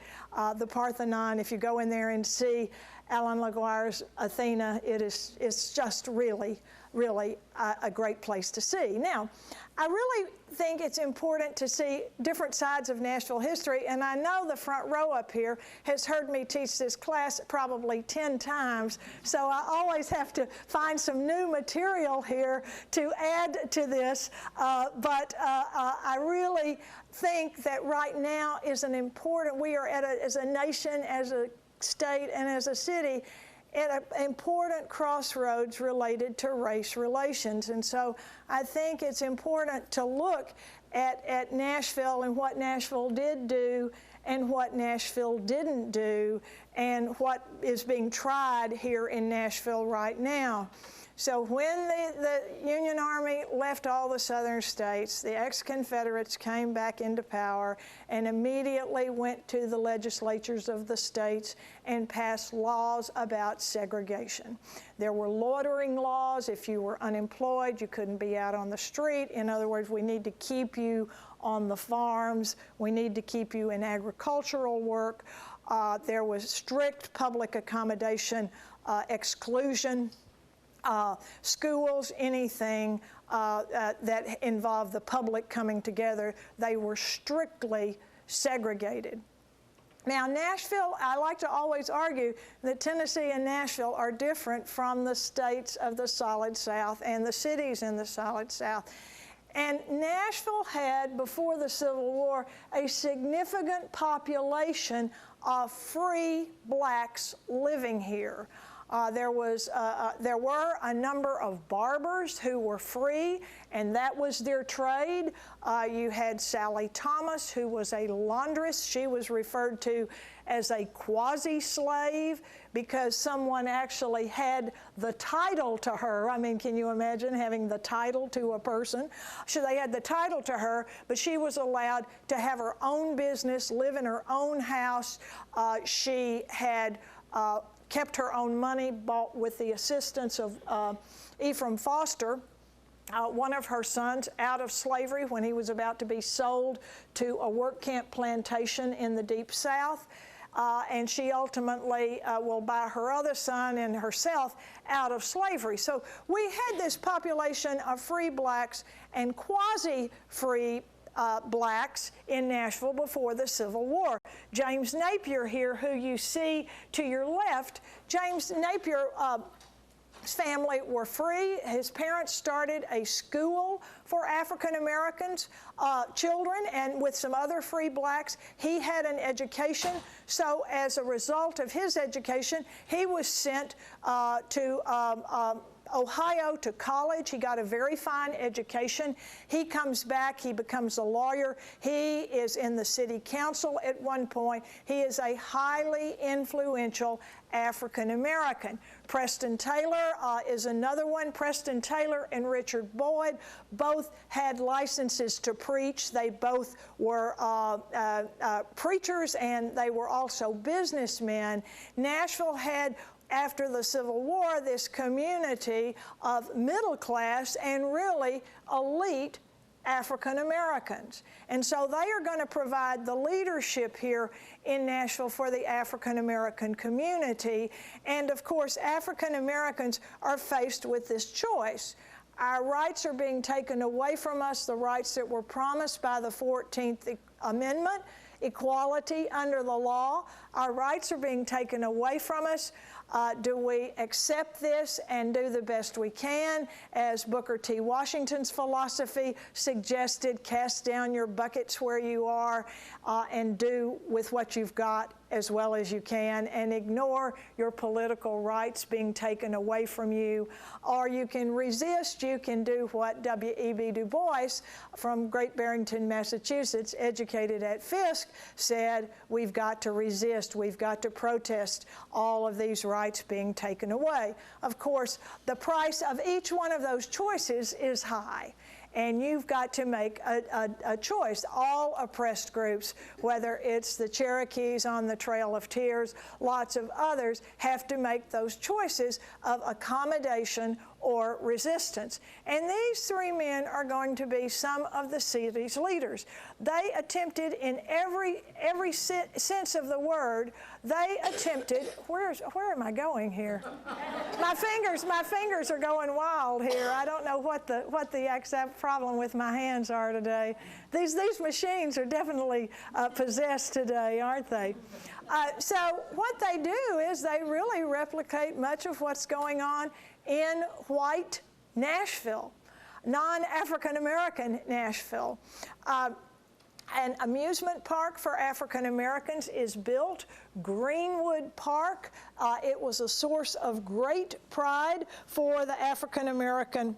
The Parthenon, if you go in there and see Alan LaGuire's Athena, it's just really a great place to see. Now, I really think it's important to see different sides of Nashville history, and I know the front row up here has heard me teach this class probably 10 times, so I always have to find some new material here to add to this, but I really think that right now is an important, we are as a nation, as a state, and as a city, at an important crossroads related to race relations. And so I think it's important to look at Nashville and what Nashville did do and what Nashville didn't do and what is being tried here in Nashville right now. So when the Union Army left all the southern states, the ex-Confederates came back into power and immediately went to the legislatures of the states and passed laws about segregation. There were loitering laws. If you were unemployed, you couldn't be out on the street. In other words, we need to keep you on the farms. We need to keep you in agricultural work. There was strict public accommodation exclusion. Schools, anything that involved the public coming together, they were strictly segregated. Now, Nashville, I like to always argue that Tennessee and Nashville are different from the states of the Solid South and the cities in the Solid South. And Nashville had, before the Civil War, a significant population of free blacks living here. There were a number of barbers who were free, and that was their trade. You had Sally Thomas, who was a laundress. She was referred to as a quasi-slave because someone actually had the title to her. I mean, can you imagine having the title to a person? So they had the title to her, but she was allowed to have her own business, live in her own house. She had kept her own money, bought with the assistance of Ephraim Foster, one of her sons out of slavery when he was about to be sold to a work camp plantation in the Deep South. And she ultimately will buy her other son and herself out of slavery. So we had this population of free blacks and quasi-free blacks in Nashville before the Civil War. James Napier here, who you see to your left, James Napier his family were free. His parents started a school for African Americans, children, and with some other free blacks, he had an education. So as a result of his education, he was sent to Ohio to college. He got a very fine education. He comes back, he becomes a lawyer. He is in the city council at one point. He is a highly influential African American. Preston Taylor is another one. Preston Taylor and Richard Boyd both had licenses to preach. They both were preachers, and they were also businessmen. Nashville had, after the Civil War, this community of middle class and really elite African Americans. And so they are going to provide the leadership here in Nashville for the African American community. And of course, African Americans are faced with this choice. Our rights are being taken away from us, the rights that were promised by the 14th Amendment, equality under the law. Our rights are being taken away from us. Do we accept this and do the best we can? As Booker T. Washington's philosophy suggested, cast down your buckets where you are and do with what you've got as well as you can, and ignore your political rights being taken away from you. Or you can resist. You can do what W.E.B. Du Bois from Great Barrington, Massachusetts, educated at Fisk, said: we've got to resist, we've got to protest all of these rights being taken away. Of course, the price of each one of those choices is high. And you've got to make a choice. All oppressed groups, whether it's the Cherokees on the Trail of Tears, lots of others, have to make those choices of accommodation or resistance. And these three men are going to be some of the city's leaders. They attempted, in every sense of the word, they attempted, where am I going here? My fingers are going wild here. I don't know what the exact problem with my hands are today. These machines are definitely possessed today, aren't they? So what they do is they really replicate much of what's going on in white Nashville, non-African American Nashville. An amusement park for African Americans is built, Greenwood Park. It was a source of great pride for the African American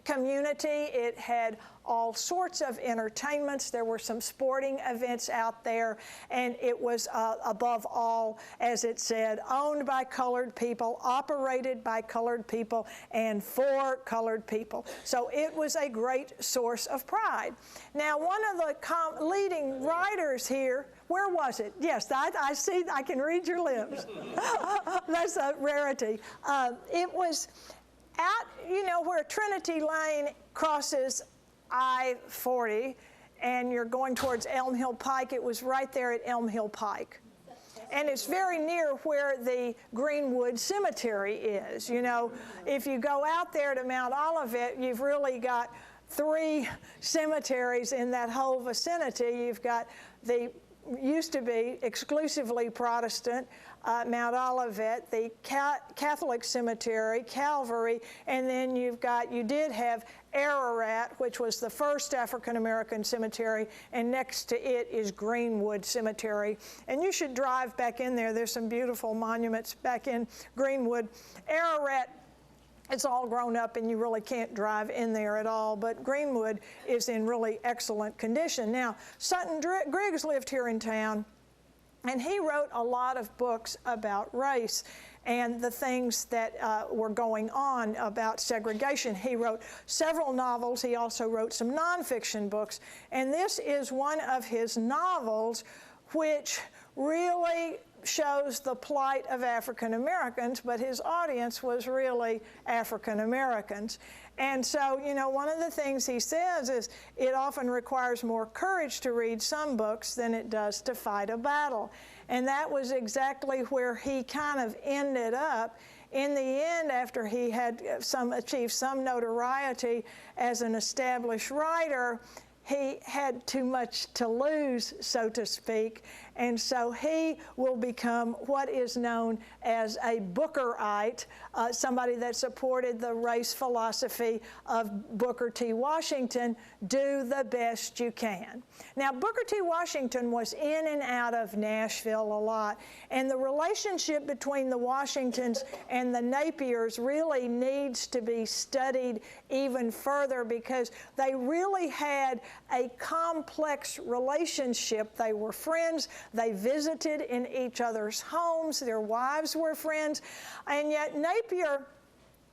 community. It had all sorts of entertainments. There were some sporting events out there, and it was above all, as it said, owned by colored people, operated by colored people, and for colored people. So it was a great source of pride. Now, one of the leading writers here, where was it? Yes, I see, I can read your lips. That's a rarity. It was out, where Trinity Lane crosses I-40 and you're going towards Elm Hill Pike. It was right there at Elm Hill Pike. And it's very near where the Greenwood Cemetery is. If you go out there to Mount Olivet, you've really got three cemeteries in that whole vicinity. You've got the used to be exclusively Protestant Mount Olivet, the Catholic Cemetery, Calvary, and then you did have Ararat, which was the first African-American cemetery, and next to it is Greenwood Cemetery. And you should drive back in there. There's some beautiful monuments back in Greenwood. Ararat, it's all grown up and you really can't drive in there at all, but Greenwood is in really excellent condition. Now, Sutton Griggs lived here in town, and he wrote a lot of books about race and the things that were going on about segregation. He wrote several novels. He also wrote some nonfiction books, and this is one of his novels which really shows the plight of African Americans, but his audience was really African Americans. And so, you know, one of the things he says is it often requires more courage to read some books than it does to fight a battle. And that was exactly where he kind of ended up. In the end, after he had achieved some notoriety as an established writer, he had too much to lose, so to speak, and so he will become what is known as a Bookerite, somebody that supported the race philosophy of Booker T. Washington, do the best you can. Now, Booker T. Washington was in and out of Nashville a lot, and the relationship between the Washingtons and the Napiers really needs to be studied even further because they really had a complex relationship. They were friends. They visited in each other's homes. Their wives were friends. And yet Napier,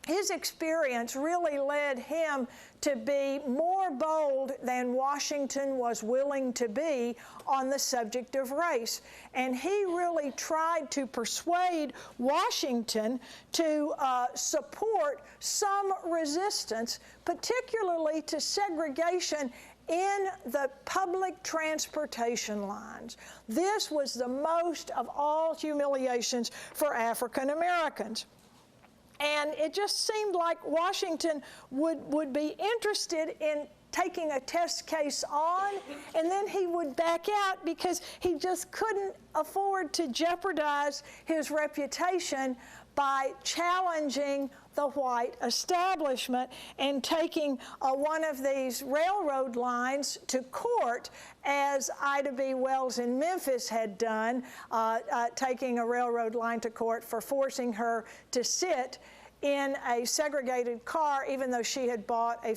his experience really led him to be more bold than Washington was willing to be on the subject of race. And he really tried to persuade Washington to support some resistance, particularly to segregation in the public transportation lines. This was the most of all humiliations for African Americans. And it just seemed like Washington would be interested in taking a test case on, and then he would back out because he just couldn't afford to jeopardize his reputation by challenging the white establishment and taking one of these railroad lines to court, as Ida B. Wells in Memphis had done, taking a railroad line to court for forcing her to sit in a segregated car, even though she had bought a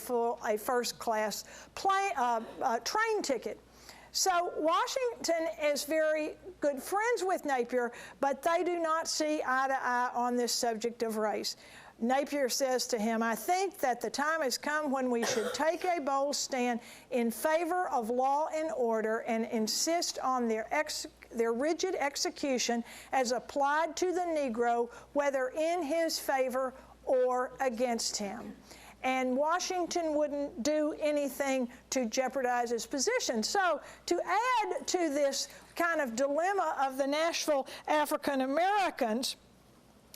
first-class train ticket. So Washington is very good friends with Napier, but they do not see eye to eye on this subject of race. Napier says to him, "I think that the time has come when we should take a bold stand in favor of law and order and insist on their rigid execution as applied to the Negro, whether in his favor or against him." And Washington wouldn't do anything to jeopardize his position. So to add to this kind of dilemma of the Nashville African Americans,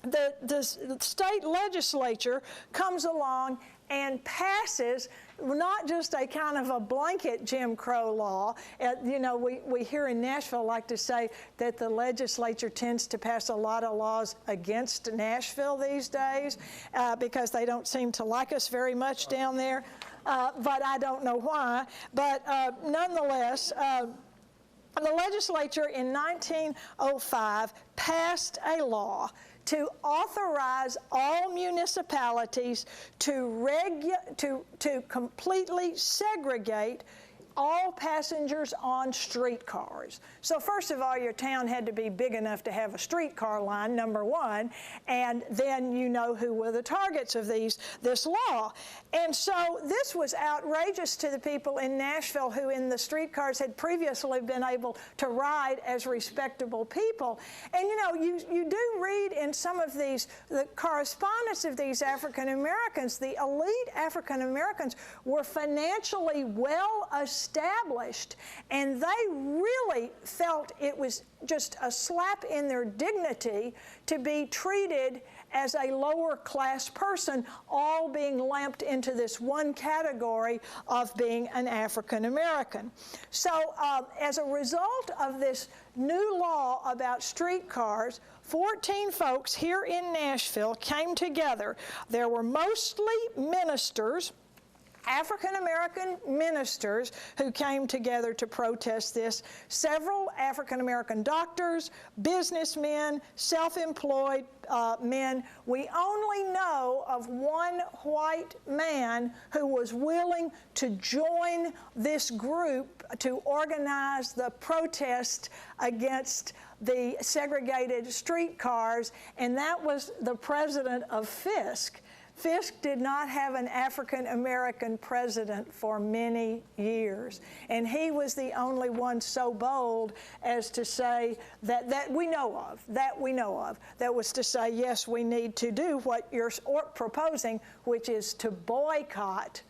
the state legislature comes along and passes not just a kind of a blanket Jim Crow law. You know, we here in Nashville like to say that the legislature tends to pass a lot of laws against Nashville these days because they don't seem to like us very much down there, but I don't know why. But nonetheless, the legislature in 1905 passed a law to authorize all municipalities to completely segregate all passengers on streetcars. So first of all, your town had to be big enough to have a streetcar line, number one, and then you know who were the targets of this law. And so this was outrageous to the people in Nashville who in the streetcars had previously been able to ride as respectable people. And you know, you do read in some of the correspondence of these African Americans, the elite African Americans were financially well established, and they really felt it was just a slap in their dignity to be treated as a lower class person, all being lumped into this one category of being an African American. So as a result of this new law about streetcars, 14 folks here in Nashville came together. There were mostly ministers, African-American ministers who came together to protest this, several African-American doctors, businessmen, self-employed men. We only know of one white man who was willing to join this group to organize the protest against the segregated streetcars, and that was the president of Fisk. Fisk did not have an African-American president for many years, and he was the only one so bold as to say that we know of, that was to say, yes, we need to do what you're proposing, which is to boycott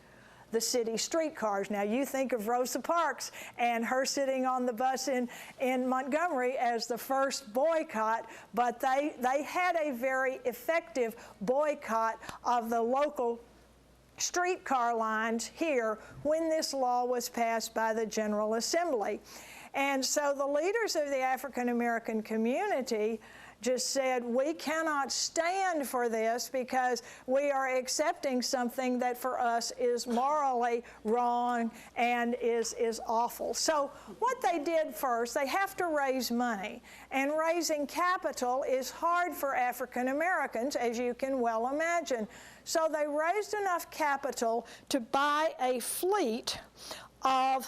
the city streetcars. Now, you think of Rosa Parks and her sitting on the bus in Montgomery as the first boycott, but they had a very effective boycott of the local streetcar lines here when this law was passed by the General Assembly. And so the leaders of the African American community just said, we cannot stand for this because we are accepting something that for us is morally wrong and is awful. So what they did first, they have to raise money. And raising capital is hard for African Americans, as you can well imagine. So they raised enough capital to buy a fleet of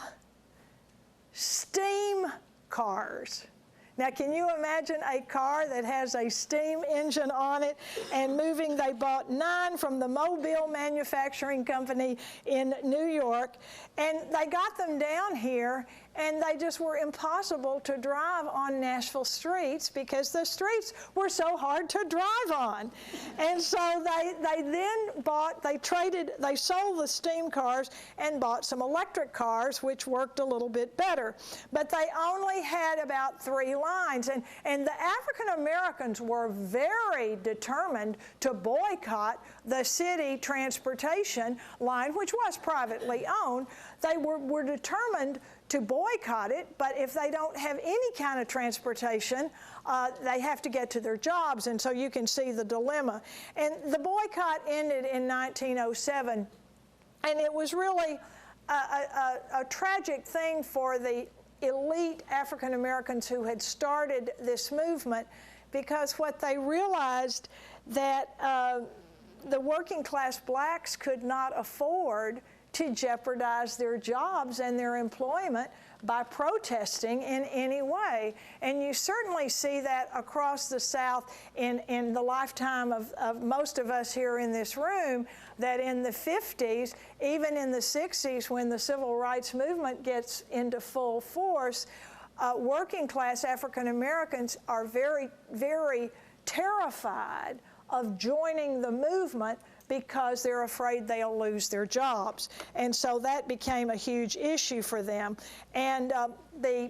steam cars. Now, can you imagine a car that has a steam engine on it and moving? They bought 9 from the Mobile Manufacturing Company in New York, and they got them down here, and they just were impossible to drive on Nashville streets because the streets were so hard to drive on. And so they sold the steam cars and bought some electric cars, which worked a little bit better. But they only had about 3 lines, and the African Americans were very determined to boycott the city transportation line, which was privately owned. They were determined to boycott it, but if they don't have any kind of transportation, they have to get to their jobs, and so you can see the dilemma. And the boycott ended in 1907, and it was really a tragic thing for the elite African Americans who had started this movement, because what they realized that the working class blacks could not afford to jeopardize their jobs and their employment by protesting in any way. And you certainly see that across the South in the lifetime of most of us here in this room, that in the 50s, even in the 60s, when the civil rights movement gets into full force, working class African Americans are very, very terrified of joining the movement because they're afraid they'll lose their jobs. And so that became a huge issue for them. And the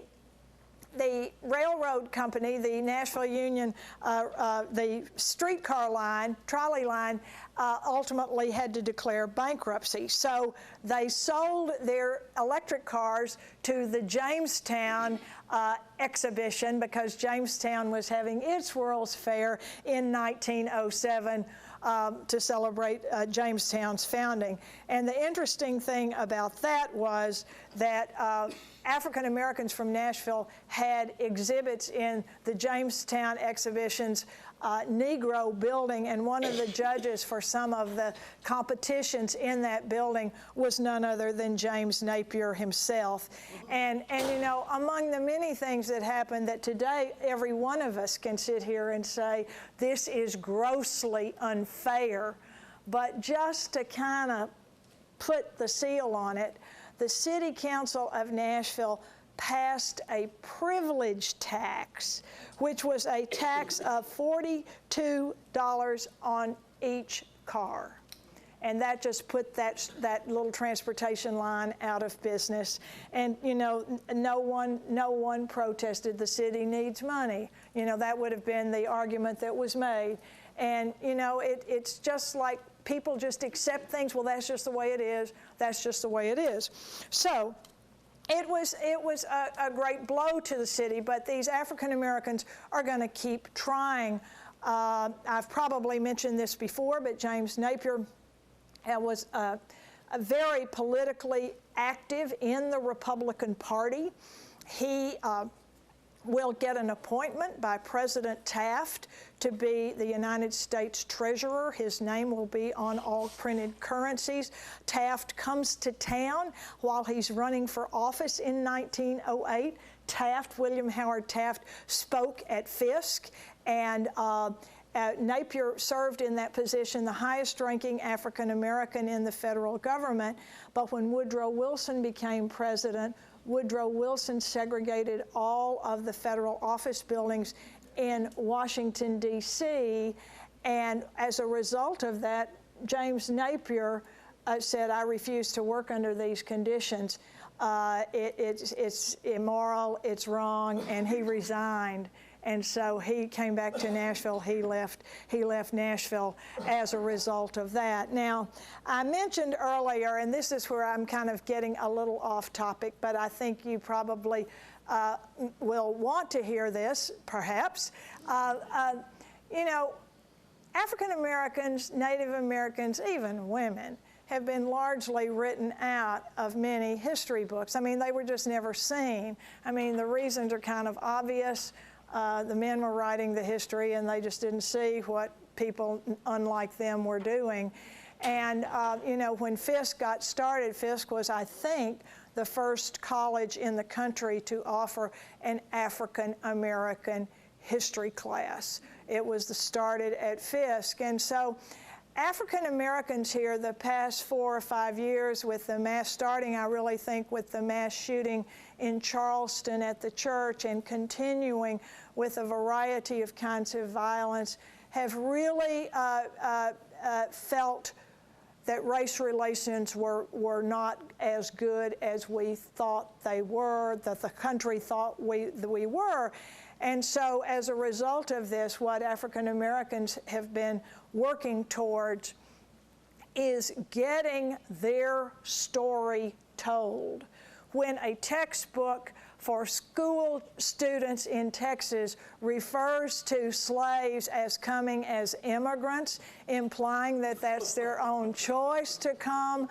railroad company, the Nashville Union, the streetcar line, trolley line, ultimately had to declare bankruptcy. So they sold their electric cars to the Jamestown exhibition, because Jamestown was having its World's Fair in 1907 to celebrate Jamestown's founding. And the interesting thing about that was that African Americans from Nashville had exhibits in the Jamestown exhibition's Negro building, and one of the judges for some of the competitions in that building was none other than James Napier himself. And you know, among the many things that happened, that today every one of us can sit here and say, this is grossly unfair, but just to kind of put the seal on it, the City Council of Nashville passed a privilege tax, which was a tax of $42 on each car. And that just put that little transportation line out of business. And you know, no one protested. The city needs money. You know, that would have been the argument that was made. And you know, it's just like people just accept things. Well, that's just the way it is. That's just the way it is. So it was a great blow to the city, but these African Americans are going to keep trying. I've probably mentioned this before, but James Napier was a very politically active in the Republican Party. He will get an appointment by President Taft to be the United States Treasurer. His name will be on all printed currencies. Taft comes to town while he's running for office in 1908. William Howard Taft, spoke at Fisk, and Napier served in that position, the highest-ranking African-American in the federal government, but when Woodrow Wilson became president, Woodrow Wilson segregated all of the federal office buildings in Washington, D.C., and as a result of that, James Napier said, I refuse to work under these conditions. It's immoral, it's wrong, and he resigned. And so he came back to Nashville. He left Nashville as a result of that. Now, I mentioned earlier, and this is where I'm kind of getting a little off topic, but I think you probably will want to hear this, perhaps. You know, African Americans, Native Americans, even women, have been largely written out of many history books. I mean, they were just never seen. I mean, the reasons are kind of obvious. The men were writing the history, and they just didn't see what people unlike them were doing. And, you know, when Fisk got started, Fisk was, I think, the first college in the country to offer an African-American history class. It was started at Fisk. And so African Americans here the past 4 or 5 years with the mass, starting I really think with the mass shooting in Charleston at the church and continuing with a variety of kinds of violence, have really felt that race relations were not as good as we thought they were, that the country thought we were. And so as a result of this, what African Americans have been working towards is getting their story told. When a textbook for school students in Texas refers to slaves as coming as immigrants, implying that that's their own choice to come,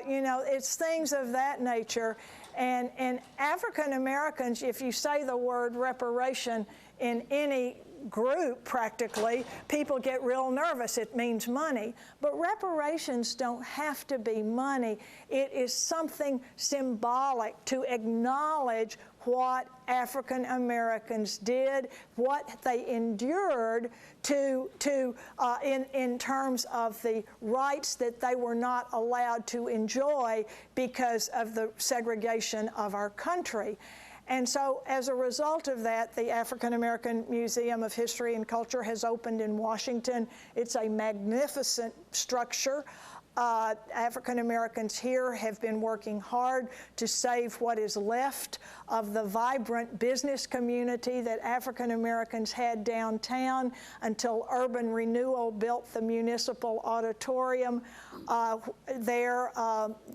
you know, it's things of that nature. And African Americans, if you say the word reparation in any group practically, people get real nervous. It means money. But reparations don't have to be money. It is something symbolic to acknowledge what African Americans did, what they endured in terms of the rights that they were not allowed to enjoy because of the segregation of our country. And so as a result of that, the African American Museum of History and Culture has opened in Washington. It's a magnificent structure. African Americans here have been working hard to save what is left of the vibrant business community that African Americans had downtown until urban renewal built the municipal auditorium there,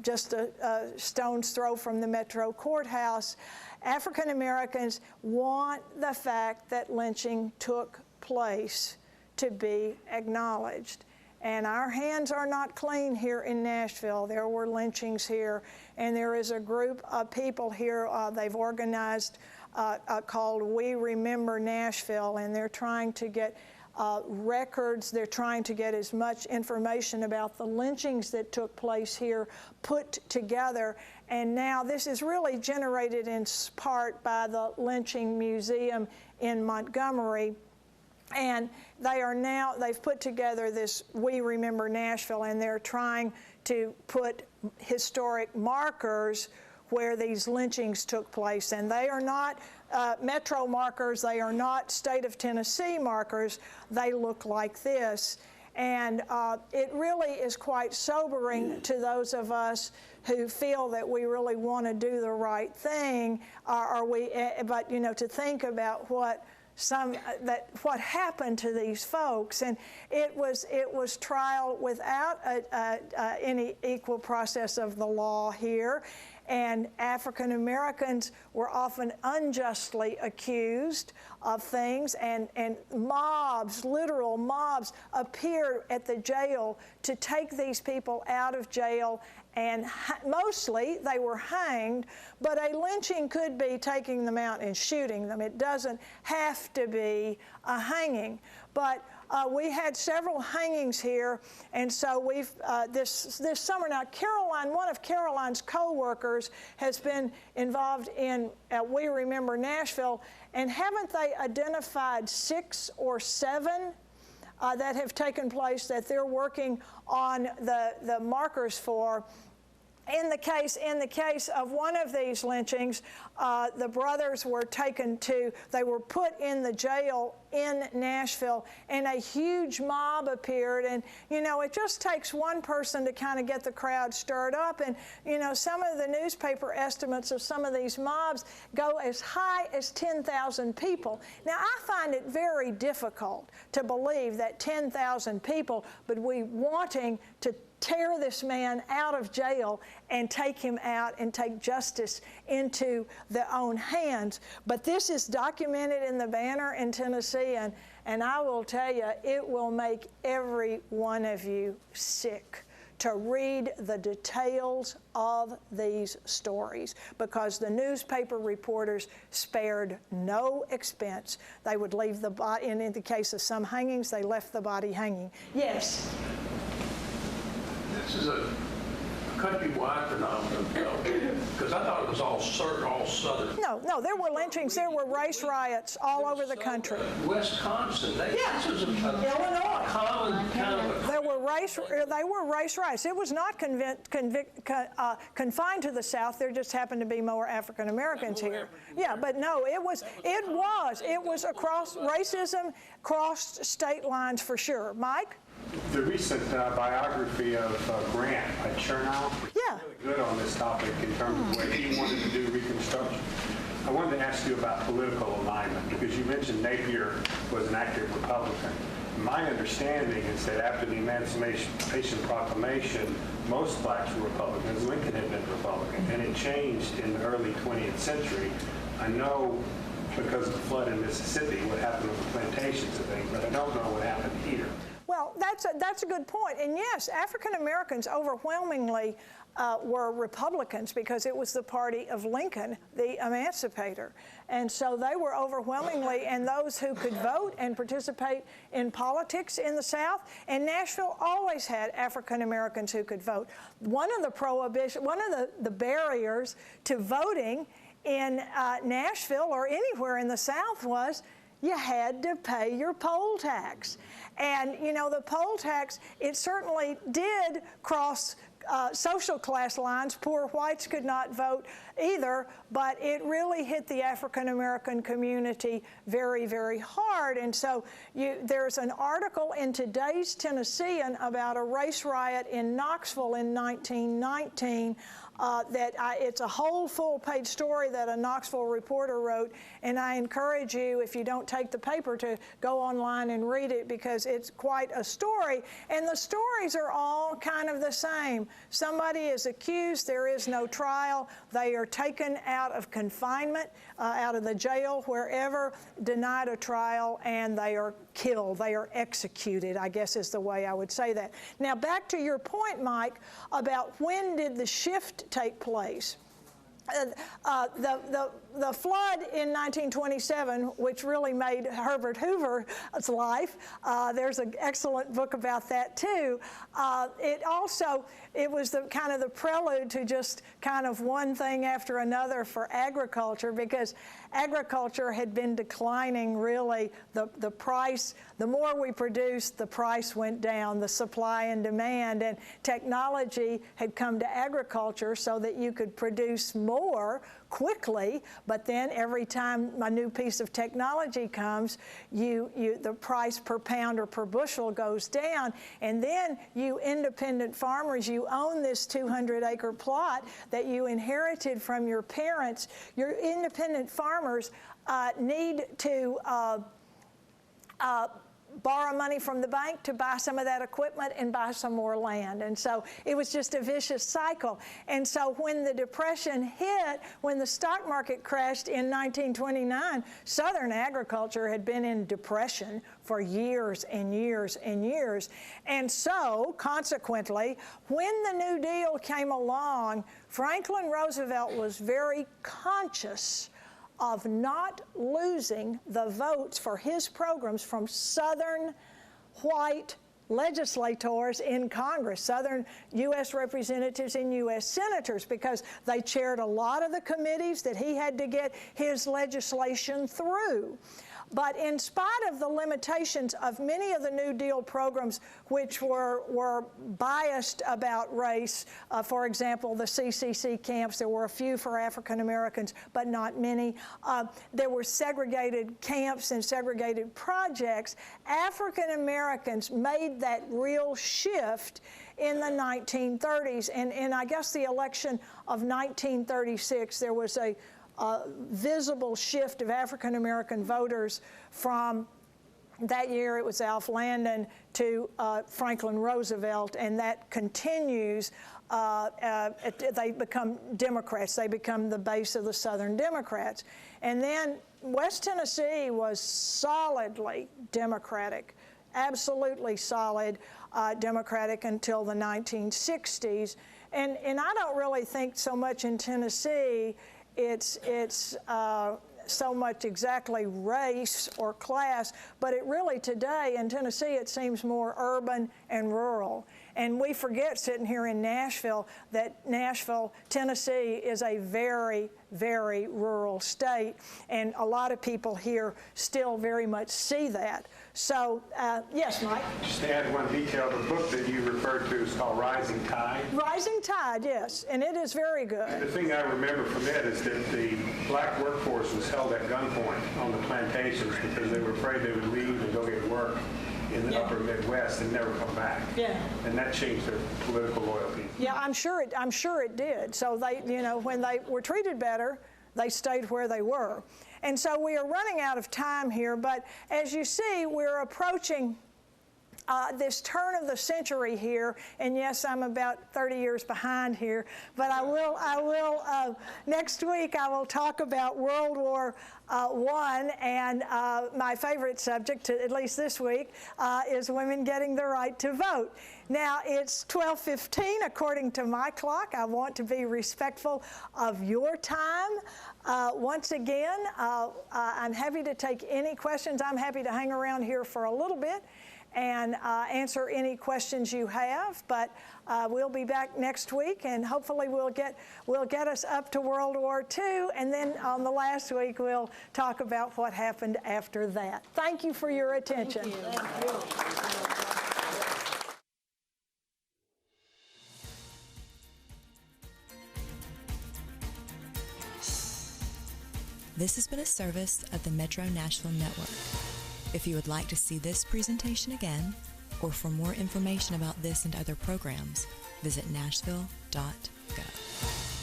just a stone's throw from the Metro Courthouse. African Americans want the fact that lynching took place to be acknowledged. And our hands are not clean here in Nashville. There were lynchings here, and there is a group of people here, they've organized called We Remember Nashville, and they're trying to get records, they're trying to get as much information about the lynchings that took place here put together. And now this is really generated in part by the Lynching Museum in Montgomery. And they've put together this We Remember Nashville, and they're trying to put historic markers where these lynchings took place. And they are not metro markers, they are not state of Tennessee markers, they look like this. And it really is quite sobering to those of us who feel that we really want to do the right thing, but you know, to think about what happened to these folks. And it was trial without any equal process of the law here. And African Americans were often unjustly accused of things, and mobs, literal mobs, appeared at the jail to take these people out of jail, and mostly they were hanged, but a lynching could be taking them out and shooting them. It doesn't have to be a hanging. But we had several hangings here, and so we've, this summer now, Caroline, one of Caroline's co-workers has been involved in We Remember Nashville, and haven't they identified 6 or 7 that have taken place that they're working on the markers for. In the case of one of these lynchings, the brothers were they were put in the jail in Nashville, and a huge mob appeared. And, you know, it just takes one person to kind of get the crowd stirred up. And, you know, some of the newspaper estimates of some of these mobs go as high as 10,000 people. Now, I find it very difficult to believe that 10,000 people would be wanting to tear this man out of jail and take him out and take justice into their own hands. But this is documented in the Banner in Tennessee, and I will tell you, it will make every one of you sick to read the details of these stories, because the newspaper reporters spared no expense. They would leave the body, and in the case of some hangings, they left the body hanging. Yes? This is a countrywide phenomenon, because I thought it was all Southern. No, there were lynchings, there were race riots all over the country. Wisconsin, this is a Illinois. common kind of a... They were race riots. It was not confined to the South. There just happened to be more African Americans here. Yeah, but no, it was across, racism crossed state lines for sure. Mike? The recent biography of Grant by Chernow was Yeah. really good on this topic in terms of what he wanted to do Reconstruction. I wanted to ask you about political alignment, because you mentioned Napier was an active Republican. My understanding is that after the Emancipation Proclamation, most blacks were Republicans. Lincoln had been Republican, and it changed in the early 20th century. I know because of the flood in Mississippi what happened with the plantations and things, but I don't know what happened here. Well, that's a good point. And yes, African Americans overwhelmingly were Republicans, because it was the party of Lincoln, the emancipator. And so they were overwhelmingly, and those who could vote and participate in politics in the South. And Nashville always had African Americans who could vote. One of the barriers to voting in Nashville or anywhere in the South was you had to pay your poll tax. And, you know, the poll tax, it certainly did cross social class lines. Poor whites could not vote either, but it really hit the African American community very, very hard. And so there's an article in today's Tennessean about a race riot in Knoxville in 1919 it's a whole full-page story that a Knoxville reporter wrote, and I encourage you, if you don't take the paper, to go online and read it, because it's quite a story, and the stories are all kind of the same. Somebody is accused, there is no trial, they are taken out of confinement, out of the jail, wherever, denied a trial, and they are killed, they are executed, I guess is the way I would say that. Now back to your point, Mike, about when did the shift take place. The flood in 1927, which really made Herbert Hoover's life, there's an excellent book about that too. It was the kind of the prelude to just kind of one thing after another for agriculture, because agriculture had been declining really. The price, the more we produced, the price went down, the supply and demand, and technology had come to agriculture so that you could produce more quickly, but then every time a new piece of technology comes, the price per pound or per bushel goes down, and then you independent farmers, you own this 200-acre plot that you inherited from your parents. Your independent farmers need to borrow money from the bank to buy some of that equipment and buy some more land. And so it was just a vicious cycle. And so when the Depression hit, when the stock market crashed in 1929, Southern agriculture had been in depression for years and years and years. And so, consequently, when the New Deal came along, Franklin Roosevelt was very conscious of not losing the votes for his programs from Southern white legislators in Congress, Southern U.S. representatives and U.S. senators, because they chaired a lot of the committees that he had to get his legislation through. But in spite of the limitations of many of the New Deal programs, which were biased about race, for example, the CCC camps, there were a few for African Americans, but not many. There were segregated camps and segregated projects. African Americans made that real shift in the 1930s. And I guess the election of 1936, there was a visible shift of African American voters from that year, it was Alf Landon, to Franklin Roosevelt, and that continues. They become Democrats. They become the base of the Southern Democrats. And then West Tennessee was solidly Democratic, absolutely solid Democratic until the 1960s. And I don't really think so much in Tennessee it's so much exactly race or class, but it really today in Tennessee it seems more urban and rural. And we forget sitting here in Nashville that Nashville, Tennessee is a very, very rural state, and a lot of people here still very much see that. So, yes, Mike? Just to add one detail, the book that you referred to is called Rising Tide. Rising Tide, yes, and it is very good. The thing I remember from it is that the black workforce was held at gunpoint on the plantations because they were afraid they would leave and go get work in the upper Midwest and never come back. Yeah. And that changed their political loyalty. Yeah, I'm sure it did. So they, you know, when they were treated better, they stayed where they were. And so we are running out of time here, but as you see, we're approaching this turn of the century here, and yes, I'm about 30 years behind here, but I will next week I will talk about World War I, and my favorite subject, at least this week, is women getting the right to vote. Now, it's 12:15 according to my clock. I want to be respectful of your time. Once again, I'm happy to take any questions. I'm happy to hang around here for a little bit and answer any questions you have. But we'll be back next week, and hopefully we'll get us up to World War II, and then on the last week we'll talk about what happened after that. Thank you for your attention. Thank you. This has been a service of the Metro Nashville Network. If you would like to see this presentation again, or for more information about this and other programs, visit nashville.gov.